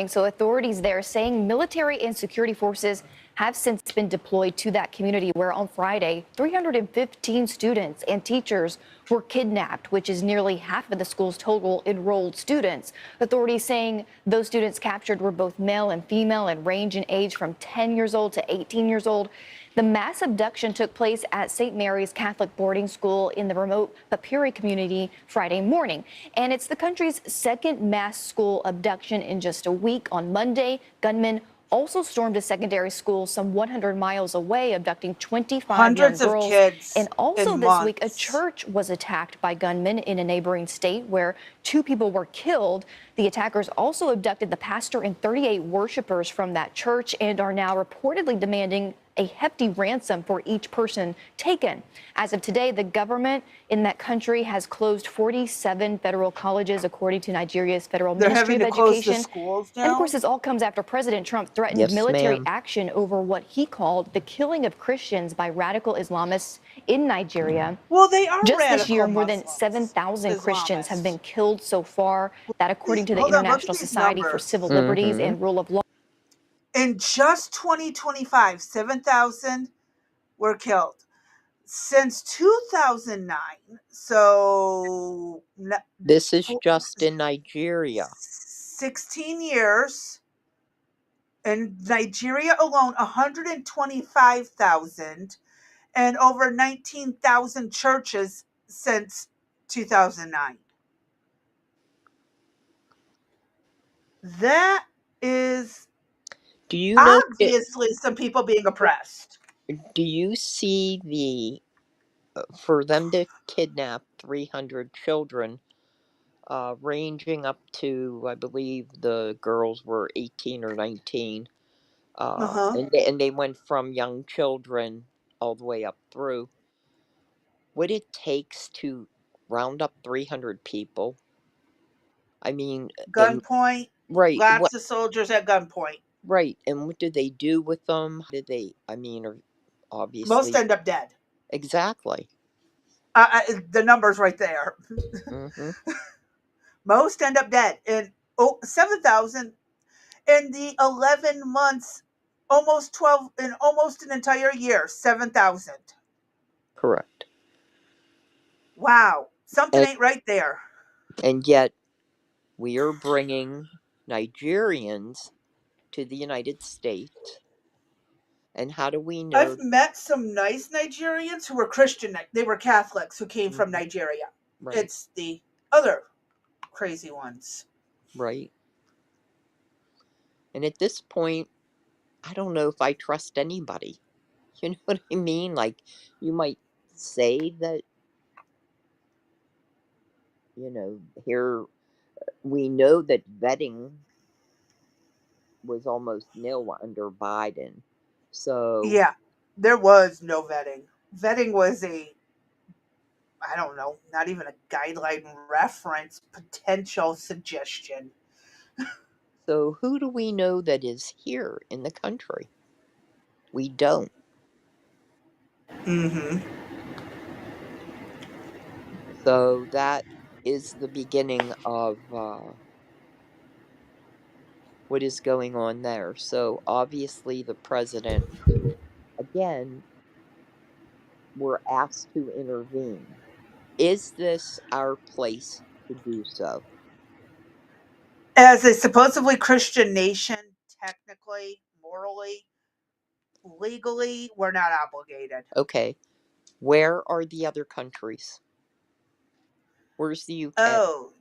So authorities there saying military and security forces have since been deployed to that community where on Friday, 315 students and teachers were kidnapped, which is nearly half of the school's total enrolled students. Authorities saying those students captured were both male and female and range in age from 10 years old to 18 years old. The mass abduction took place at St. Mary's Catholic boarding school in the remote Papiri community Friday morning. And it's the country's second mass school abduction in just a week. On Monday, gunmen also stormed a secondary school some 100 miles away, abducting 25 young Hundreds of girls. kids And also in this week, a months. church was attacked by gunmen in a neighboring state where 2 people were killed. The attackers also abducted the pastor and 38 worshipers from that church and are now reportedly demanding a hefty ransom for each person taken. As of today, the government in that country has closed 47 federal colleges, according to Nigeria's Federal They're Ministry having of to close the Education. schools And of now. course, this all comes after President Trump threatened Yes, military ma'am. action over what he called the killing of Christians by radical Islamists in Nigeria. Well, they are Just this year, radical more than Muslims, 7,000 Christians have been Islamists. killed so far. That, according to the Hold on, look at International these Society for numbers. Civil Liberties Mm-hmm. and Rule of Law. In just 2025, 7,000 were killed. Since 2009, so This is just in Nigeria. 16 years. In Nigeria alone, 125,000 and over 19,000 churches since 2009. That is Do you know obviously some people being oppressed. Do you see the for them to kidnap 300 children, ranging up to, I believe the girls were 18 or 19, Uh-huh. and they went from young children all the way up through. What it takes to round up 300 people? I mean, and Gunpoint, right, what, lots of soldiers at gunpoint. right, and what did they do with them? How did they? I mean, Most obviously, end up dead. exactly. The number's right there. Mm-hmm. Most end up dead. And 7,000 in the 11 months, almost 12, in almost an entire year, 7,000. Correct. Wow. Something And ain't right there. yet we are bringing Nigerians to the United States. And how do we know? I've met some nice Nigerians who were Christian. They were Catholics who came from Mhm. Nigeria. Right, It's the other crazy ones. right. And at this point, I don't know if I trust anybody. You know what I mean? Like, you might say that, here we know that vetting was almost nil under Biden. So, Yeah, there was no vetting. Vetting was I don't know, not even a guideline reference, potential suggestion. who do we know that is here in the country? We don't. Mm-hmm. So that is the beginning of what is going on there. So obviously, the president, again, were asked to intervene. Is this our place to do so? As a supposedly Christian nation, technically, morally, legally, we're not obligated. Okay, where are the other countries? Where's the UK? Oh,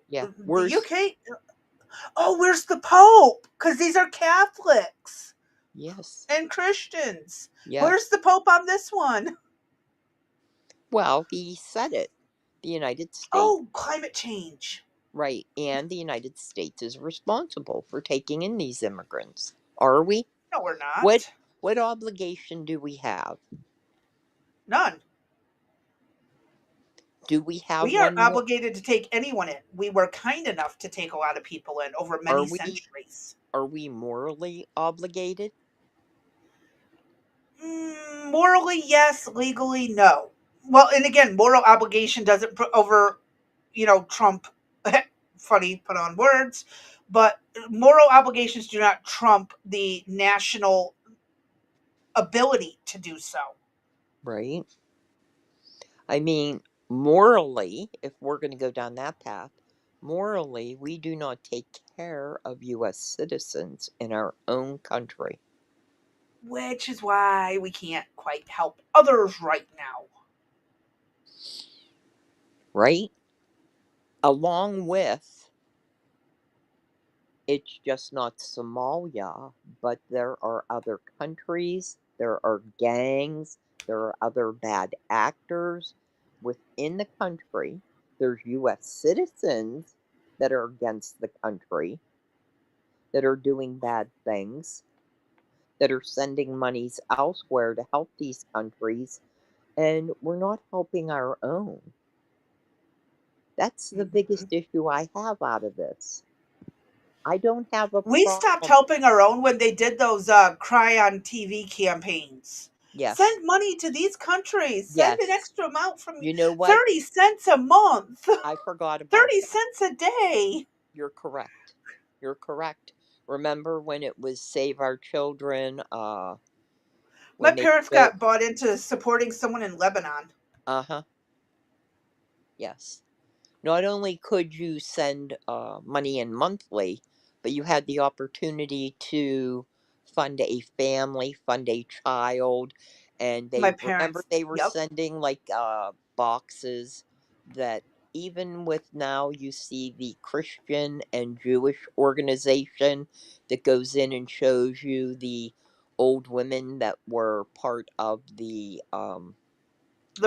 Yeah, the where's, UK. Oh, where's the Pope? Because these are Catholics yes, and Christians. Where's yes. the Pope on this one? Well, he said it. The United States, Oh, climate change. right, and the United States is responsible for taking in these immigrants. Are we? No, we're What not. what obligation do we have? None. Do we have We aren't one more? obligated to take anyone in. We were kind enough to take a lot of people in over Are many we centuries. are we morally obligated? Morally, yes. Legally, no. Well, and again, moral obligation doesn't put over, trump. Funny put on words, but moral obligations do not trump the national ability to do so. Right? I mean, morally, if we're going to go down that path, morally, we do not take care of US citizens in our own country, Which is why we can't quite help others right now. right? Along with, it's just not Somalia, but there are other countries, there are gangs, there are other bad actors within the country. There's US citizens that are against the country, that are doing bad things, that are sending monies elsewhere to help these countries, and we're not helping our own. That's the biggest Mhm. issue I have out of this. I don't have a We stopped problem. helping our own when they did those cry on TV campaigns. Yes, Send money to these countries. Send an yes. extra amount from You know what? 30 cents a month. I forgot about 30 that. cents a day. You're correct. You're correct. Remember when it was Save Our Children? My When they parents showed, got bought into supporting someone in Lebanon. uh huh, yes. Not only could you send money in monthly, but you had the opportunity to fund a family, fund a child, and My they remember parents, they were yep. sending like boxes that even with now you see the Christian and Jewish organization that goes in and shows you the old women that were part of the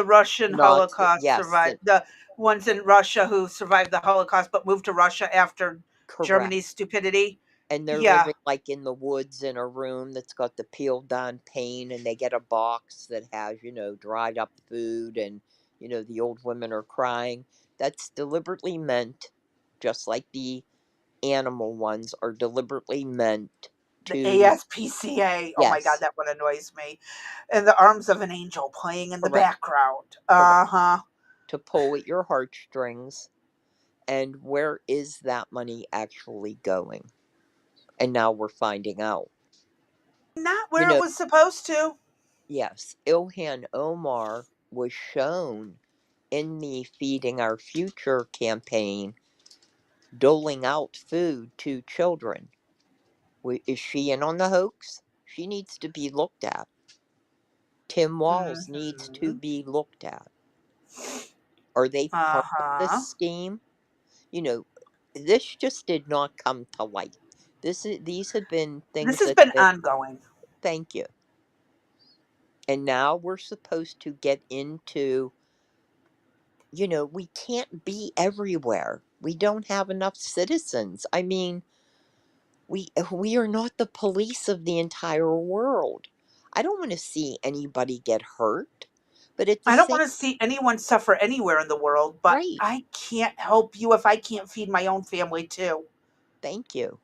Russian Nazi. Holocaust Yes, survived. The ones in Russia who survived the Holocaust but moved to Russia after correct. Germany's stupidity. And they're Yeah, living like in the woods in a room that's got the peeled down pane, and they get a box that has, dried up food, and, the old women are crying. That's deliberately meant, just like the animal ones are deliberately meant the to, ASPCA. Oh my God, yes, that one annoys me. And the arms of an angel playing in the correct, background. correct, Uh huh. to pull at your heartstrings. And where is that money actually going? And now we're finding out. Not You where it know, was supposed to. yes, Ilhan Omar was shown in the Feeding Our Future campaign doling out food to children. Is she in on the hoax? She needs to be looked at. Tim Walls needs to Mm-hmm. be looked at. Are they Uh part of this huh. scheme? You know, this just did not come to light. These have been This things has that been have been, ongoing. thank you. And now we're supposed to get into, we can't be everywhere. We don't have enough citizens. I mean, we are not the police of the entire world. I don't want to see anybody get hurt, but at the I don't same, want to see anyone suffer anywhere in the world, but right. I can't help you if I can't feed my own family too. Thank you.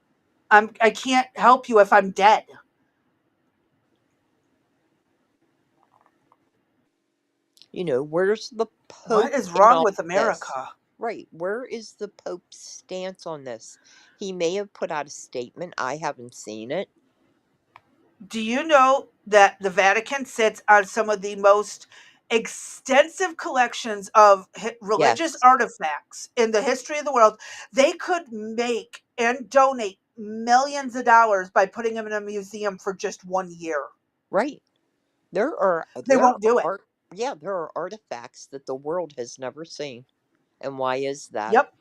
I can't help you if I'm dead. Where's the What Pope is in wrong all with this? America? Right. Where is the Pope's stance on this? He may have put out a statement. I haven't seen it. Do you know that the Vatican sits on some of the most extensive collections of religious Yes. artifacts in the history of the world? They could make and donate millions of dollars by putting them in a museum for just 1 year. Right. There are They there won't do it. are yeah, there are artifacts that the world has never seen. And why is that? Yep.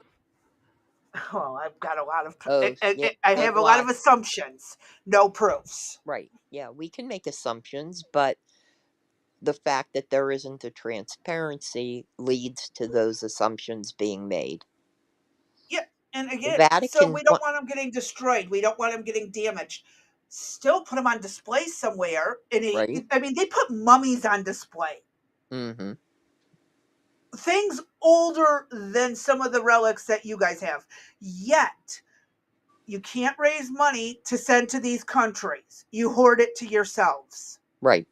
Well, I've got a lot of, Oh, yeah, I so have do a lot of I. assumptions, no proofs. Right. Yeah, we can make assumptions, but the fact that there isn't a transparency leads to those assumptions being made. Yeah, and The again, so Vatican we don't want them getting destroyed. We don't want them getting damaged. Still put them on display somewhere. right? I mean, they put mummies on display. Mhm. Things older than some of the relics that you guys have. Yet, you can't raise money to send to these countries. You hoard it to yourselves. Right.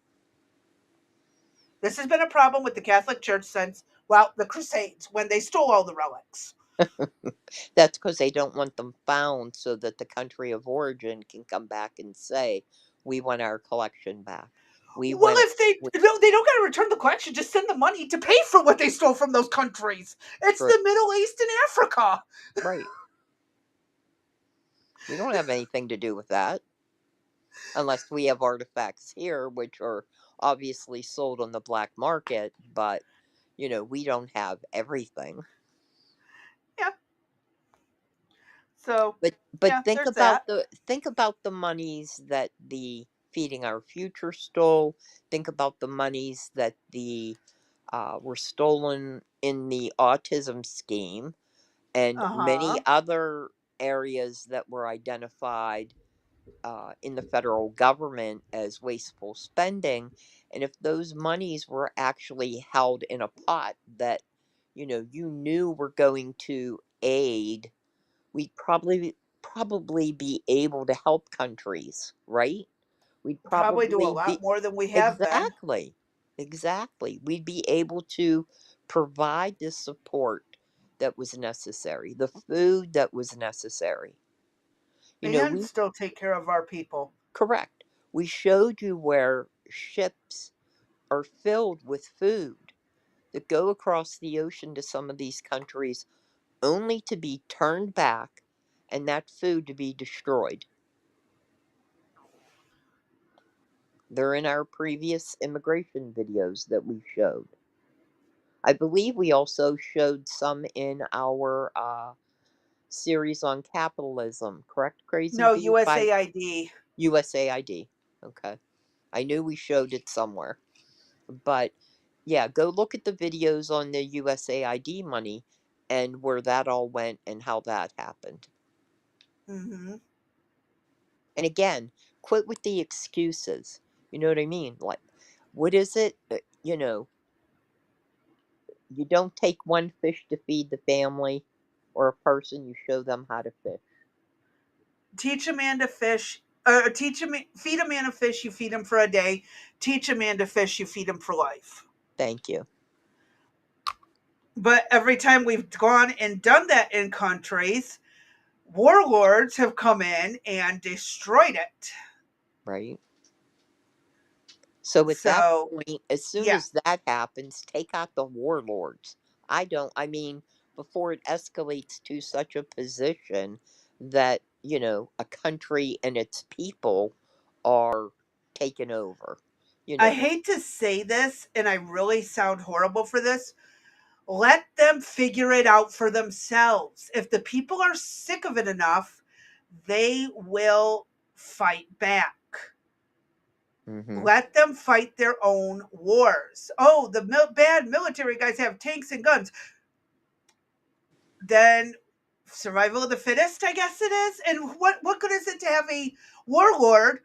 This has been a problem with the Catholic Church since, well, the Crusades, when they stole all the relics. That's because they don't want them found so that the country of origin can come back and say, we want our collection back. We Well, went, if they we, no, they don't got to return the collection. Just send the money to pay for what they stole from those countries. It's true. the Middle East and Africa. Right. We don't have anything to do with that unless we have artifacts here, which are obviously sold on the black market, but, we don't have everything. Yeah. So, But yeah, there's that. think about the monies that the Feeding Our Future stole. Think about the monies that the were stolen in the autism scheme, and Uh many huh. other areas that were identified in the federal government as wasteful spending. And if those monies were actually held in a pot that you knew were going to aid, we'd probably be able to help countries, right? We'd Probably do a probably lot be more than we have been. exactly, exactly. We'd be able to provide the support that was necessary, the food that was necessary. And We still take care of our people. correct. We showed you where ships are filled with food that go across the ocean to some of these countries only to be turned back and that food to be destroyed. They're in our previous immigration videos that we showed. I believe we also showed some in our series on capitalism, correct, Crazy No, B? By USAID. USAID. Okay. I knew we showed it somewhere. But yeah, go look at the videos on the USAID money and where that all went and how that happened. Hmm. And again, quit with the excuses. You know what I mean? Like, what is it? You don't take one fish to feed the family or a person, you show them how to fish. Teach a man to fish. Feed a man a fish. You feed him for a day. Teach a man to fish. You feed him for life. Thank you. But every time we've gone and done that in countries, warlords have come in and destroyed it. Right? So at that So, point, as soon yeah, as that happens, take out the warlords. I mean, before it escalates to such a position that, a country and its people are taken over. You I know, hate to say this, and I really sound horrible for this. Let them figure it out for themselves. If the people are sick of it enough, they will fight back. hmm Let them fight their own wars. Oh, the bad military guys have tanks and guns. Then survival of the fittest, I guess it is. And what good is it to have a warlord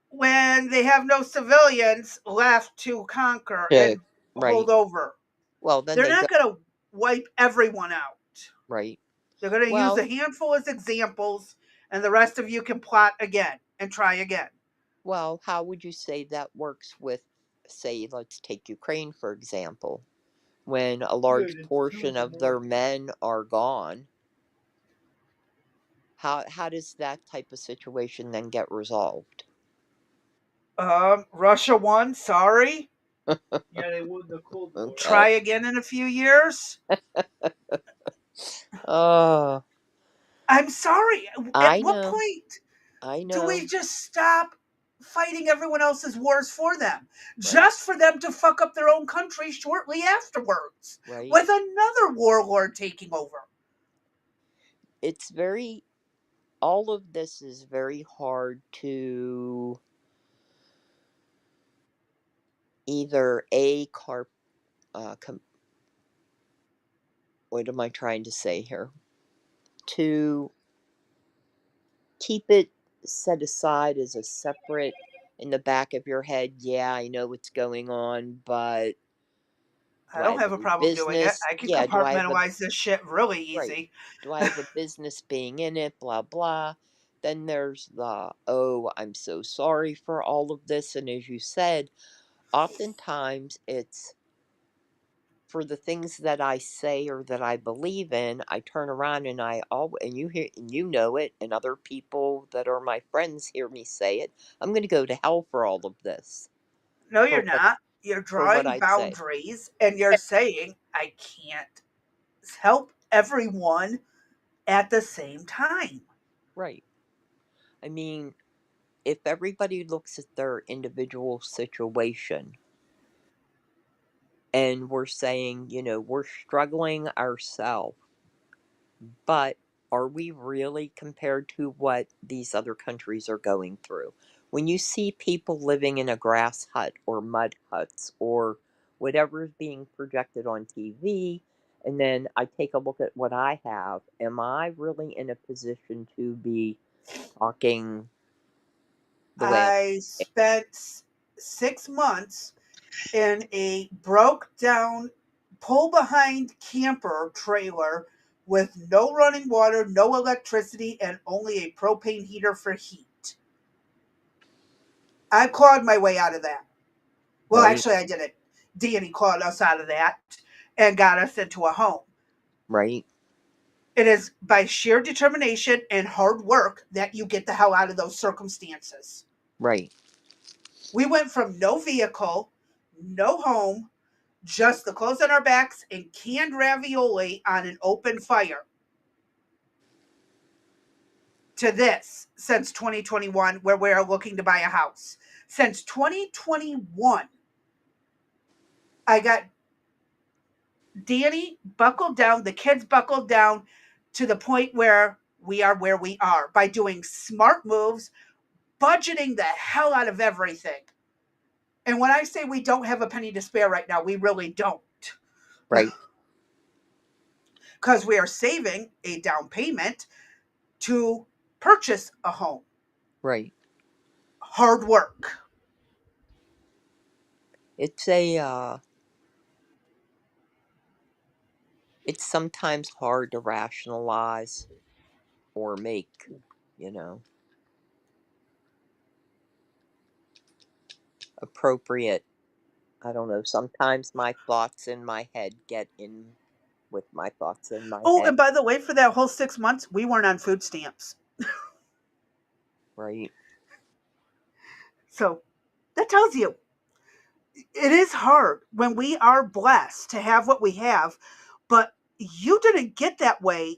when they have no civilians left to conquer to, and hold right. over? Well, then They're they go, not going to wipe everyone out. right. They're going to use a Well, handful as examples, and the rest of you can plot again and try again. well, how would you say that works with, say, let's take Ukraine, for example, when a large portion of their men are gone? How does that type of situation then get resolved? Russia won. Sorry. Okay. Try again in a few years. Oh, I'm sorry. At I what know. point I do we know. just stop fighting everyone else's wars for them, Right. just for them to fuck up their own country shortly afterwards Right. with another warlord taking over? It's very all of this is very hard to either a car what am I trying to say here? To keep it set aside as a separate in the back of your head. Yeah, I know what's going on, but I do I don't have have a any problem doing it. business? I can Yeah, do I have a compartmentalize this shit really right? easy. Do I have a business being in it? Blah blah. Then there's the, oh, I'm so sorry for all of this. And as you said, oftentimes it's for the things that I say or that I believe in, I turn around and and you hear and you know it, and other people that are my friends hear me say it. I'm going to go to hell for all of this No, for you're what not. You're for what drawing I'd say. boundaries and you're saying, I can't help everyone at the same time. Right. I mean, if everybody looks at their individual situation and we're saying, we're struggling ourselves, but are we really compared to what these other countries are going through? When you see people living in a grass hut or mud huts or whatever is being projected on TV, and then I take a look at what I have, am I really in a position to be talking the way I'm I talking? spent 6 months in a broke down, pull behind camper trailer with no running water, no electricity, and only a propane heater for heat. I clawed my way out of that. Well, Right, actually, I didn't. Danny clawed us out of that and got us into a home. right, It is by sheer determination and hard work that you get the hell out of those circumstances. right, We went from no vehicle, no home, just the clothes on our backs and canned ravioli on an open fire to this since 2021, where we're looking to buy a house. Since 2021, I got Danny buckled down, the kids buckled down to the point where we are by doing smart moves, budgeting the hell out of everything. And when I say we don't have a penny to spare right now, we really don't. Right. Because we are saving a down payment to purchase a home. Right. Hard work. It's it's sometimes hard to rationalize or make, you know, appropriate. I don't know. Sometimes my thoughts in my head get in with my thoughts in my Oh, head. and by the way, for that whole 6 months, we weren't on food stamps. Right. So that tells you it is hard when we are blessed to have what we have, but you didn't get that way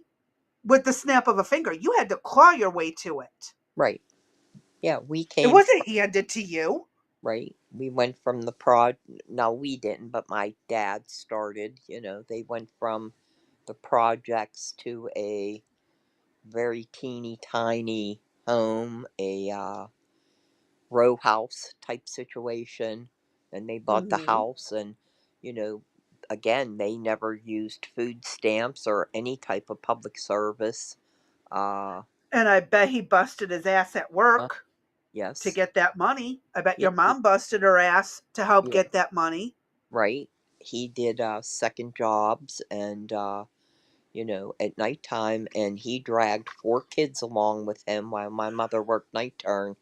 with the snap of a finger. You had to claw your way to it. Right. Yeah, we It came from, wasn't handed to you. right. We went from the no, we didn't, but my dad started, you know, they went from the projects to a very teeny tiny home, a row house type situation. And they bought the Mm-hmm. house, and, you know, again, they never used food stamps or any type of public service. Uh, And I bet he busted his ass at uh work to yes. get that money. I bet Yeah, your mom busted her ass to help yeah, get that money. right. He did second jobs, and you know, at nighttime, and he dragged 4 kids along with him while my mother worked night turn,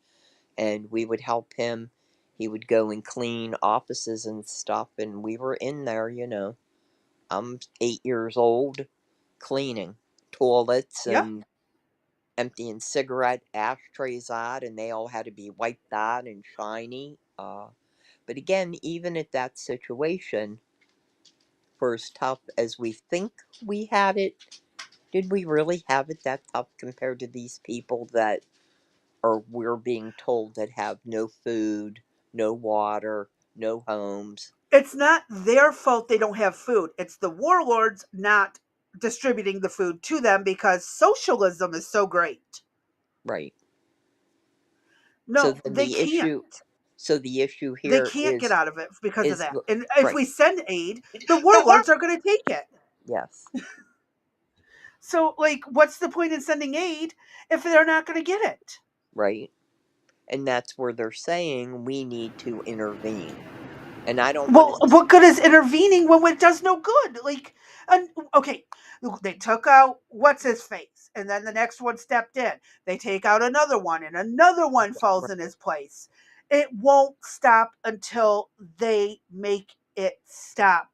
and we would help him. He would go and clean offices and stuff, and we were in there, you know. I'm 8 years old, cleaning toilets Yeah. and emptying cigarette ashtrays out, and they all had to be wiped out and shiny. But again, even at that situation, for as tough as we think we had it, did we really have it that tough compared to these people that are, we're being told, that have no food, no water, no homes? It's not their fault they don't have food. It's the warlords not distributing the food to them because socialism is so great. Right. So No, then the issue, the issue they here can't get out of it because of is that. And if right. we send aid, the warlords are going to take it. Yes. So, like, what's the point in sending aid if they're not going to get it? Right. And that's where they're saying we need to intervene. And I don't want Well, to. what good is intervening when it does no good? Like, okay, they took out what's his face, and then the next one stepped in. They take out another one, and another one falls Right. in his place. It won't stop until they make it stop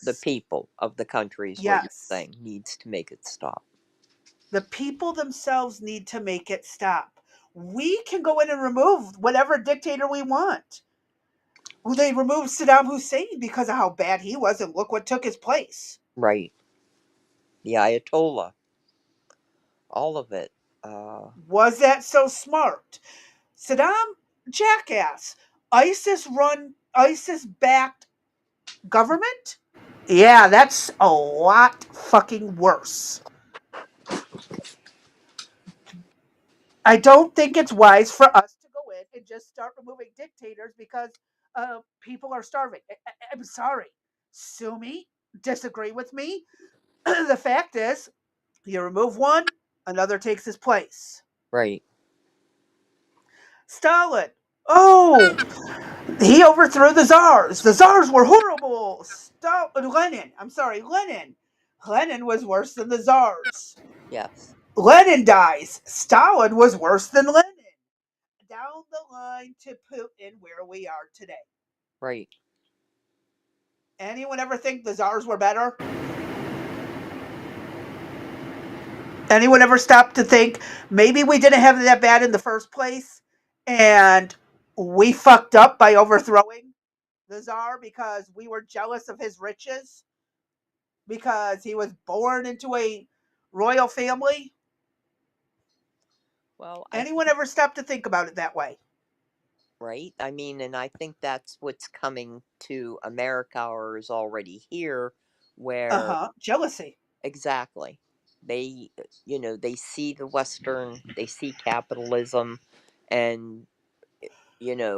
The themselves. people of the country is what you're Yes, saying needs to make it stop. the people themselves need to make it stop. We can go in and remove whatever dictator we want. Well, they removed Saddam Hussein because of how bad he was, and look what took his place. Right. The Ayatollah, all of it. Uh, Was that so smart? Saddam, jackass. ISIS backed government? Yeah, that's a lot fucking worse. I don't think it's wise for us to go in and just start removing dictators because people are starving. I'm sorry. Sue me, disagree with me. The fact is, you remove one, another takes his place. right. Stalin. Oh, he overthrew the czars. The czars were horrible. Lenin. I'm sorry, Lenin. Lenin was worse than the czars. Yes. Lenin dies. Stalin was worse than Lenin. Down the line to Putin where we are today. Right. Anyone ever think the czars were better? Anyone ever stop to think maybe we didn't have it that bad in the first place and we fucked up by overthrowing the czar because we were jealous of his riches? Because he was born into a royal family? Well, I Anyone think, ever stop to think about it that way? right. I mean, and I think that's what's coming to America or is already here, Uh where huh. Jealousy. exactly they, you know, they see the Western, they see capitalism, And,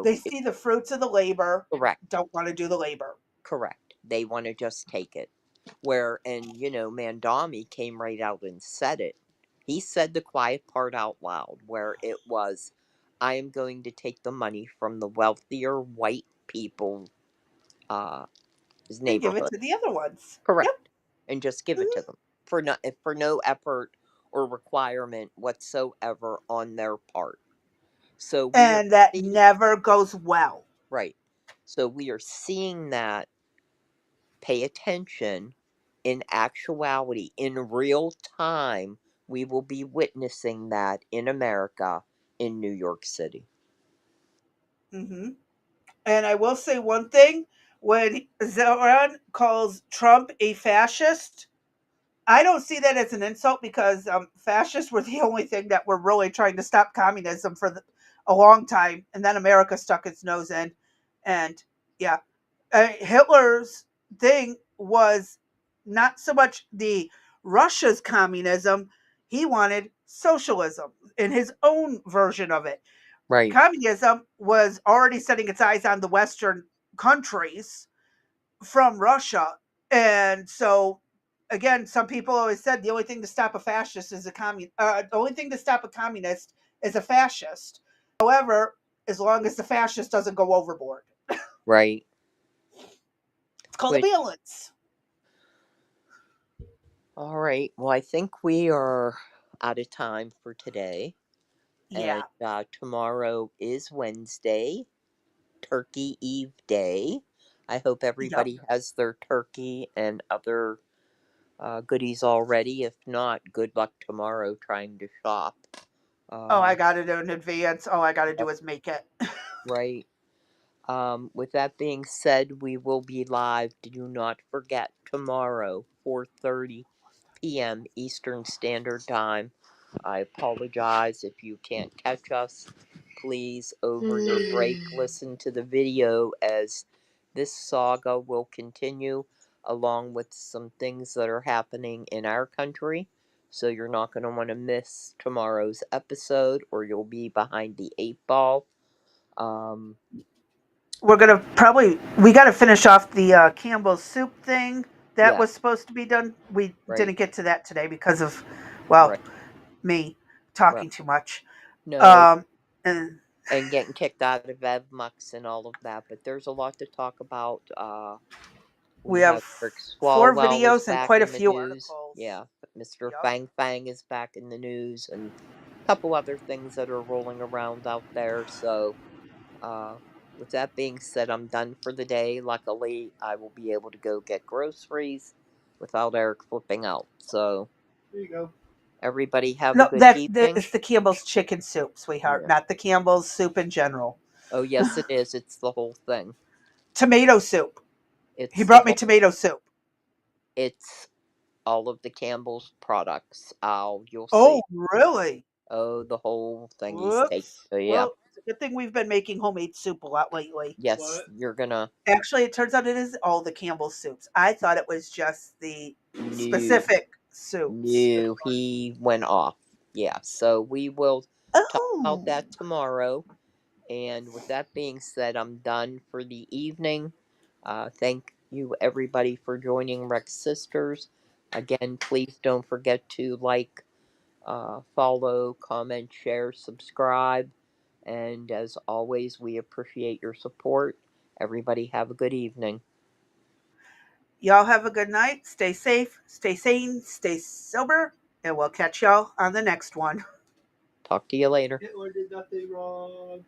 They see the fruits of the labor, correct, don't want to do the labor. correct. They want to just take it. Where, and, Mandami came right out and said it. He said the quiet part out loud, where it was, I am going to take the money from the wealthier white people's And give it neighborhood. to the other ones. Yep. Correct. And just give it Mhm. to them for no effort or requirement whatsoever on their part. So we are And that seeing, never goes well. right. So we are seeing that, pay attention, in actuality, in real time, we will be witnessing that in America, in New York City. Hmm. And I will say one thing: when Zoran calls Trump a fascist, I don't see that as an insult because fascists were the only thing that were really trying to stop communism for a long time, and then America stuck its nose in. And yeah, Hitler's thing was not so much the Russia's communism; he wanted socialism in his own version of it. Right, Communism was already setting its eyes on the Western countries from Russia. And so, again, some people always said the only thing to stop a fascist is the only thing to stop a communist is a fascist. However, as long as the fascist doesn't go overboard, right. it's called a Which, balance. all right. Well, I think we are out of time for today. And Yeah, tomorrow is Wednesday, Turkey Eve Day. I hope yep. everybody has their turkey and other goodies already. If not, good luck tomorrow trying to shop. Oh, I Uh, got it in advance. All I got to do yep, is make it. right. With that being said, we will be live. Do not forget tomorrow, 4:30 p.m. Eastern Standard Time. I apologize if you can't catch us. Please, over your break, listen to the video as this saga will continue along with some things that are happening in our country. So you're not going to want to miss tomorrow's episode or you'll be behind the eight ball. Um, We're gonna we got to finish off the Campbell Soup thing that yeah, was supposed to be done. We right, didn't get to that today because of, well, right, me right. talking too much. No, Um, and and getting kicked out of EvMux and all of that, but there's a lot to talk about. we We have have Rick 4 Swalwell is videos and back quite a in the few news. articles. Yeah, Mr. Yep. Fang Fang is back in the news, and a couple other things that are rolling around out there. So, uh, with that being said, I'm done for the day. Luckily, I will be able to go get groceries without Eric flipping out. So, There you go. everybody have a No, good evening. it's the Campbell's chicken soup, sweetheart, Yeah. not the Campbell's soup in general. Oh, yes, it is. It's the whole thing. Tomato soup. He It's the brought me whole. tomato soup. It's all of the Campbell's products. You'll Oh, see. really? Oh, the whole thing. He's take. Whoops. Yeah. Well, it's a good thing we've been making homemade soup a lot lately. Yes, you're gonna Actually, it turns out it is all the Campbell soups. I thought it was just the new specific soups. he went off. Yeah. So we will talk about Oh. that tomorrow. And with that being said, I'm done for the evening. Thank you everybody for joining Rex Sisters. Again, please don't forget to like, follow, comment, share, subscribe. And as always, we appreciate your support. Everybody have a good evening. Y'all have a good night. Stay safe, stay sane, stay sober, and we'll catch y'all on the next one. Talk to you later. Hitler did nothing wrong.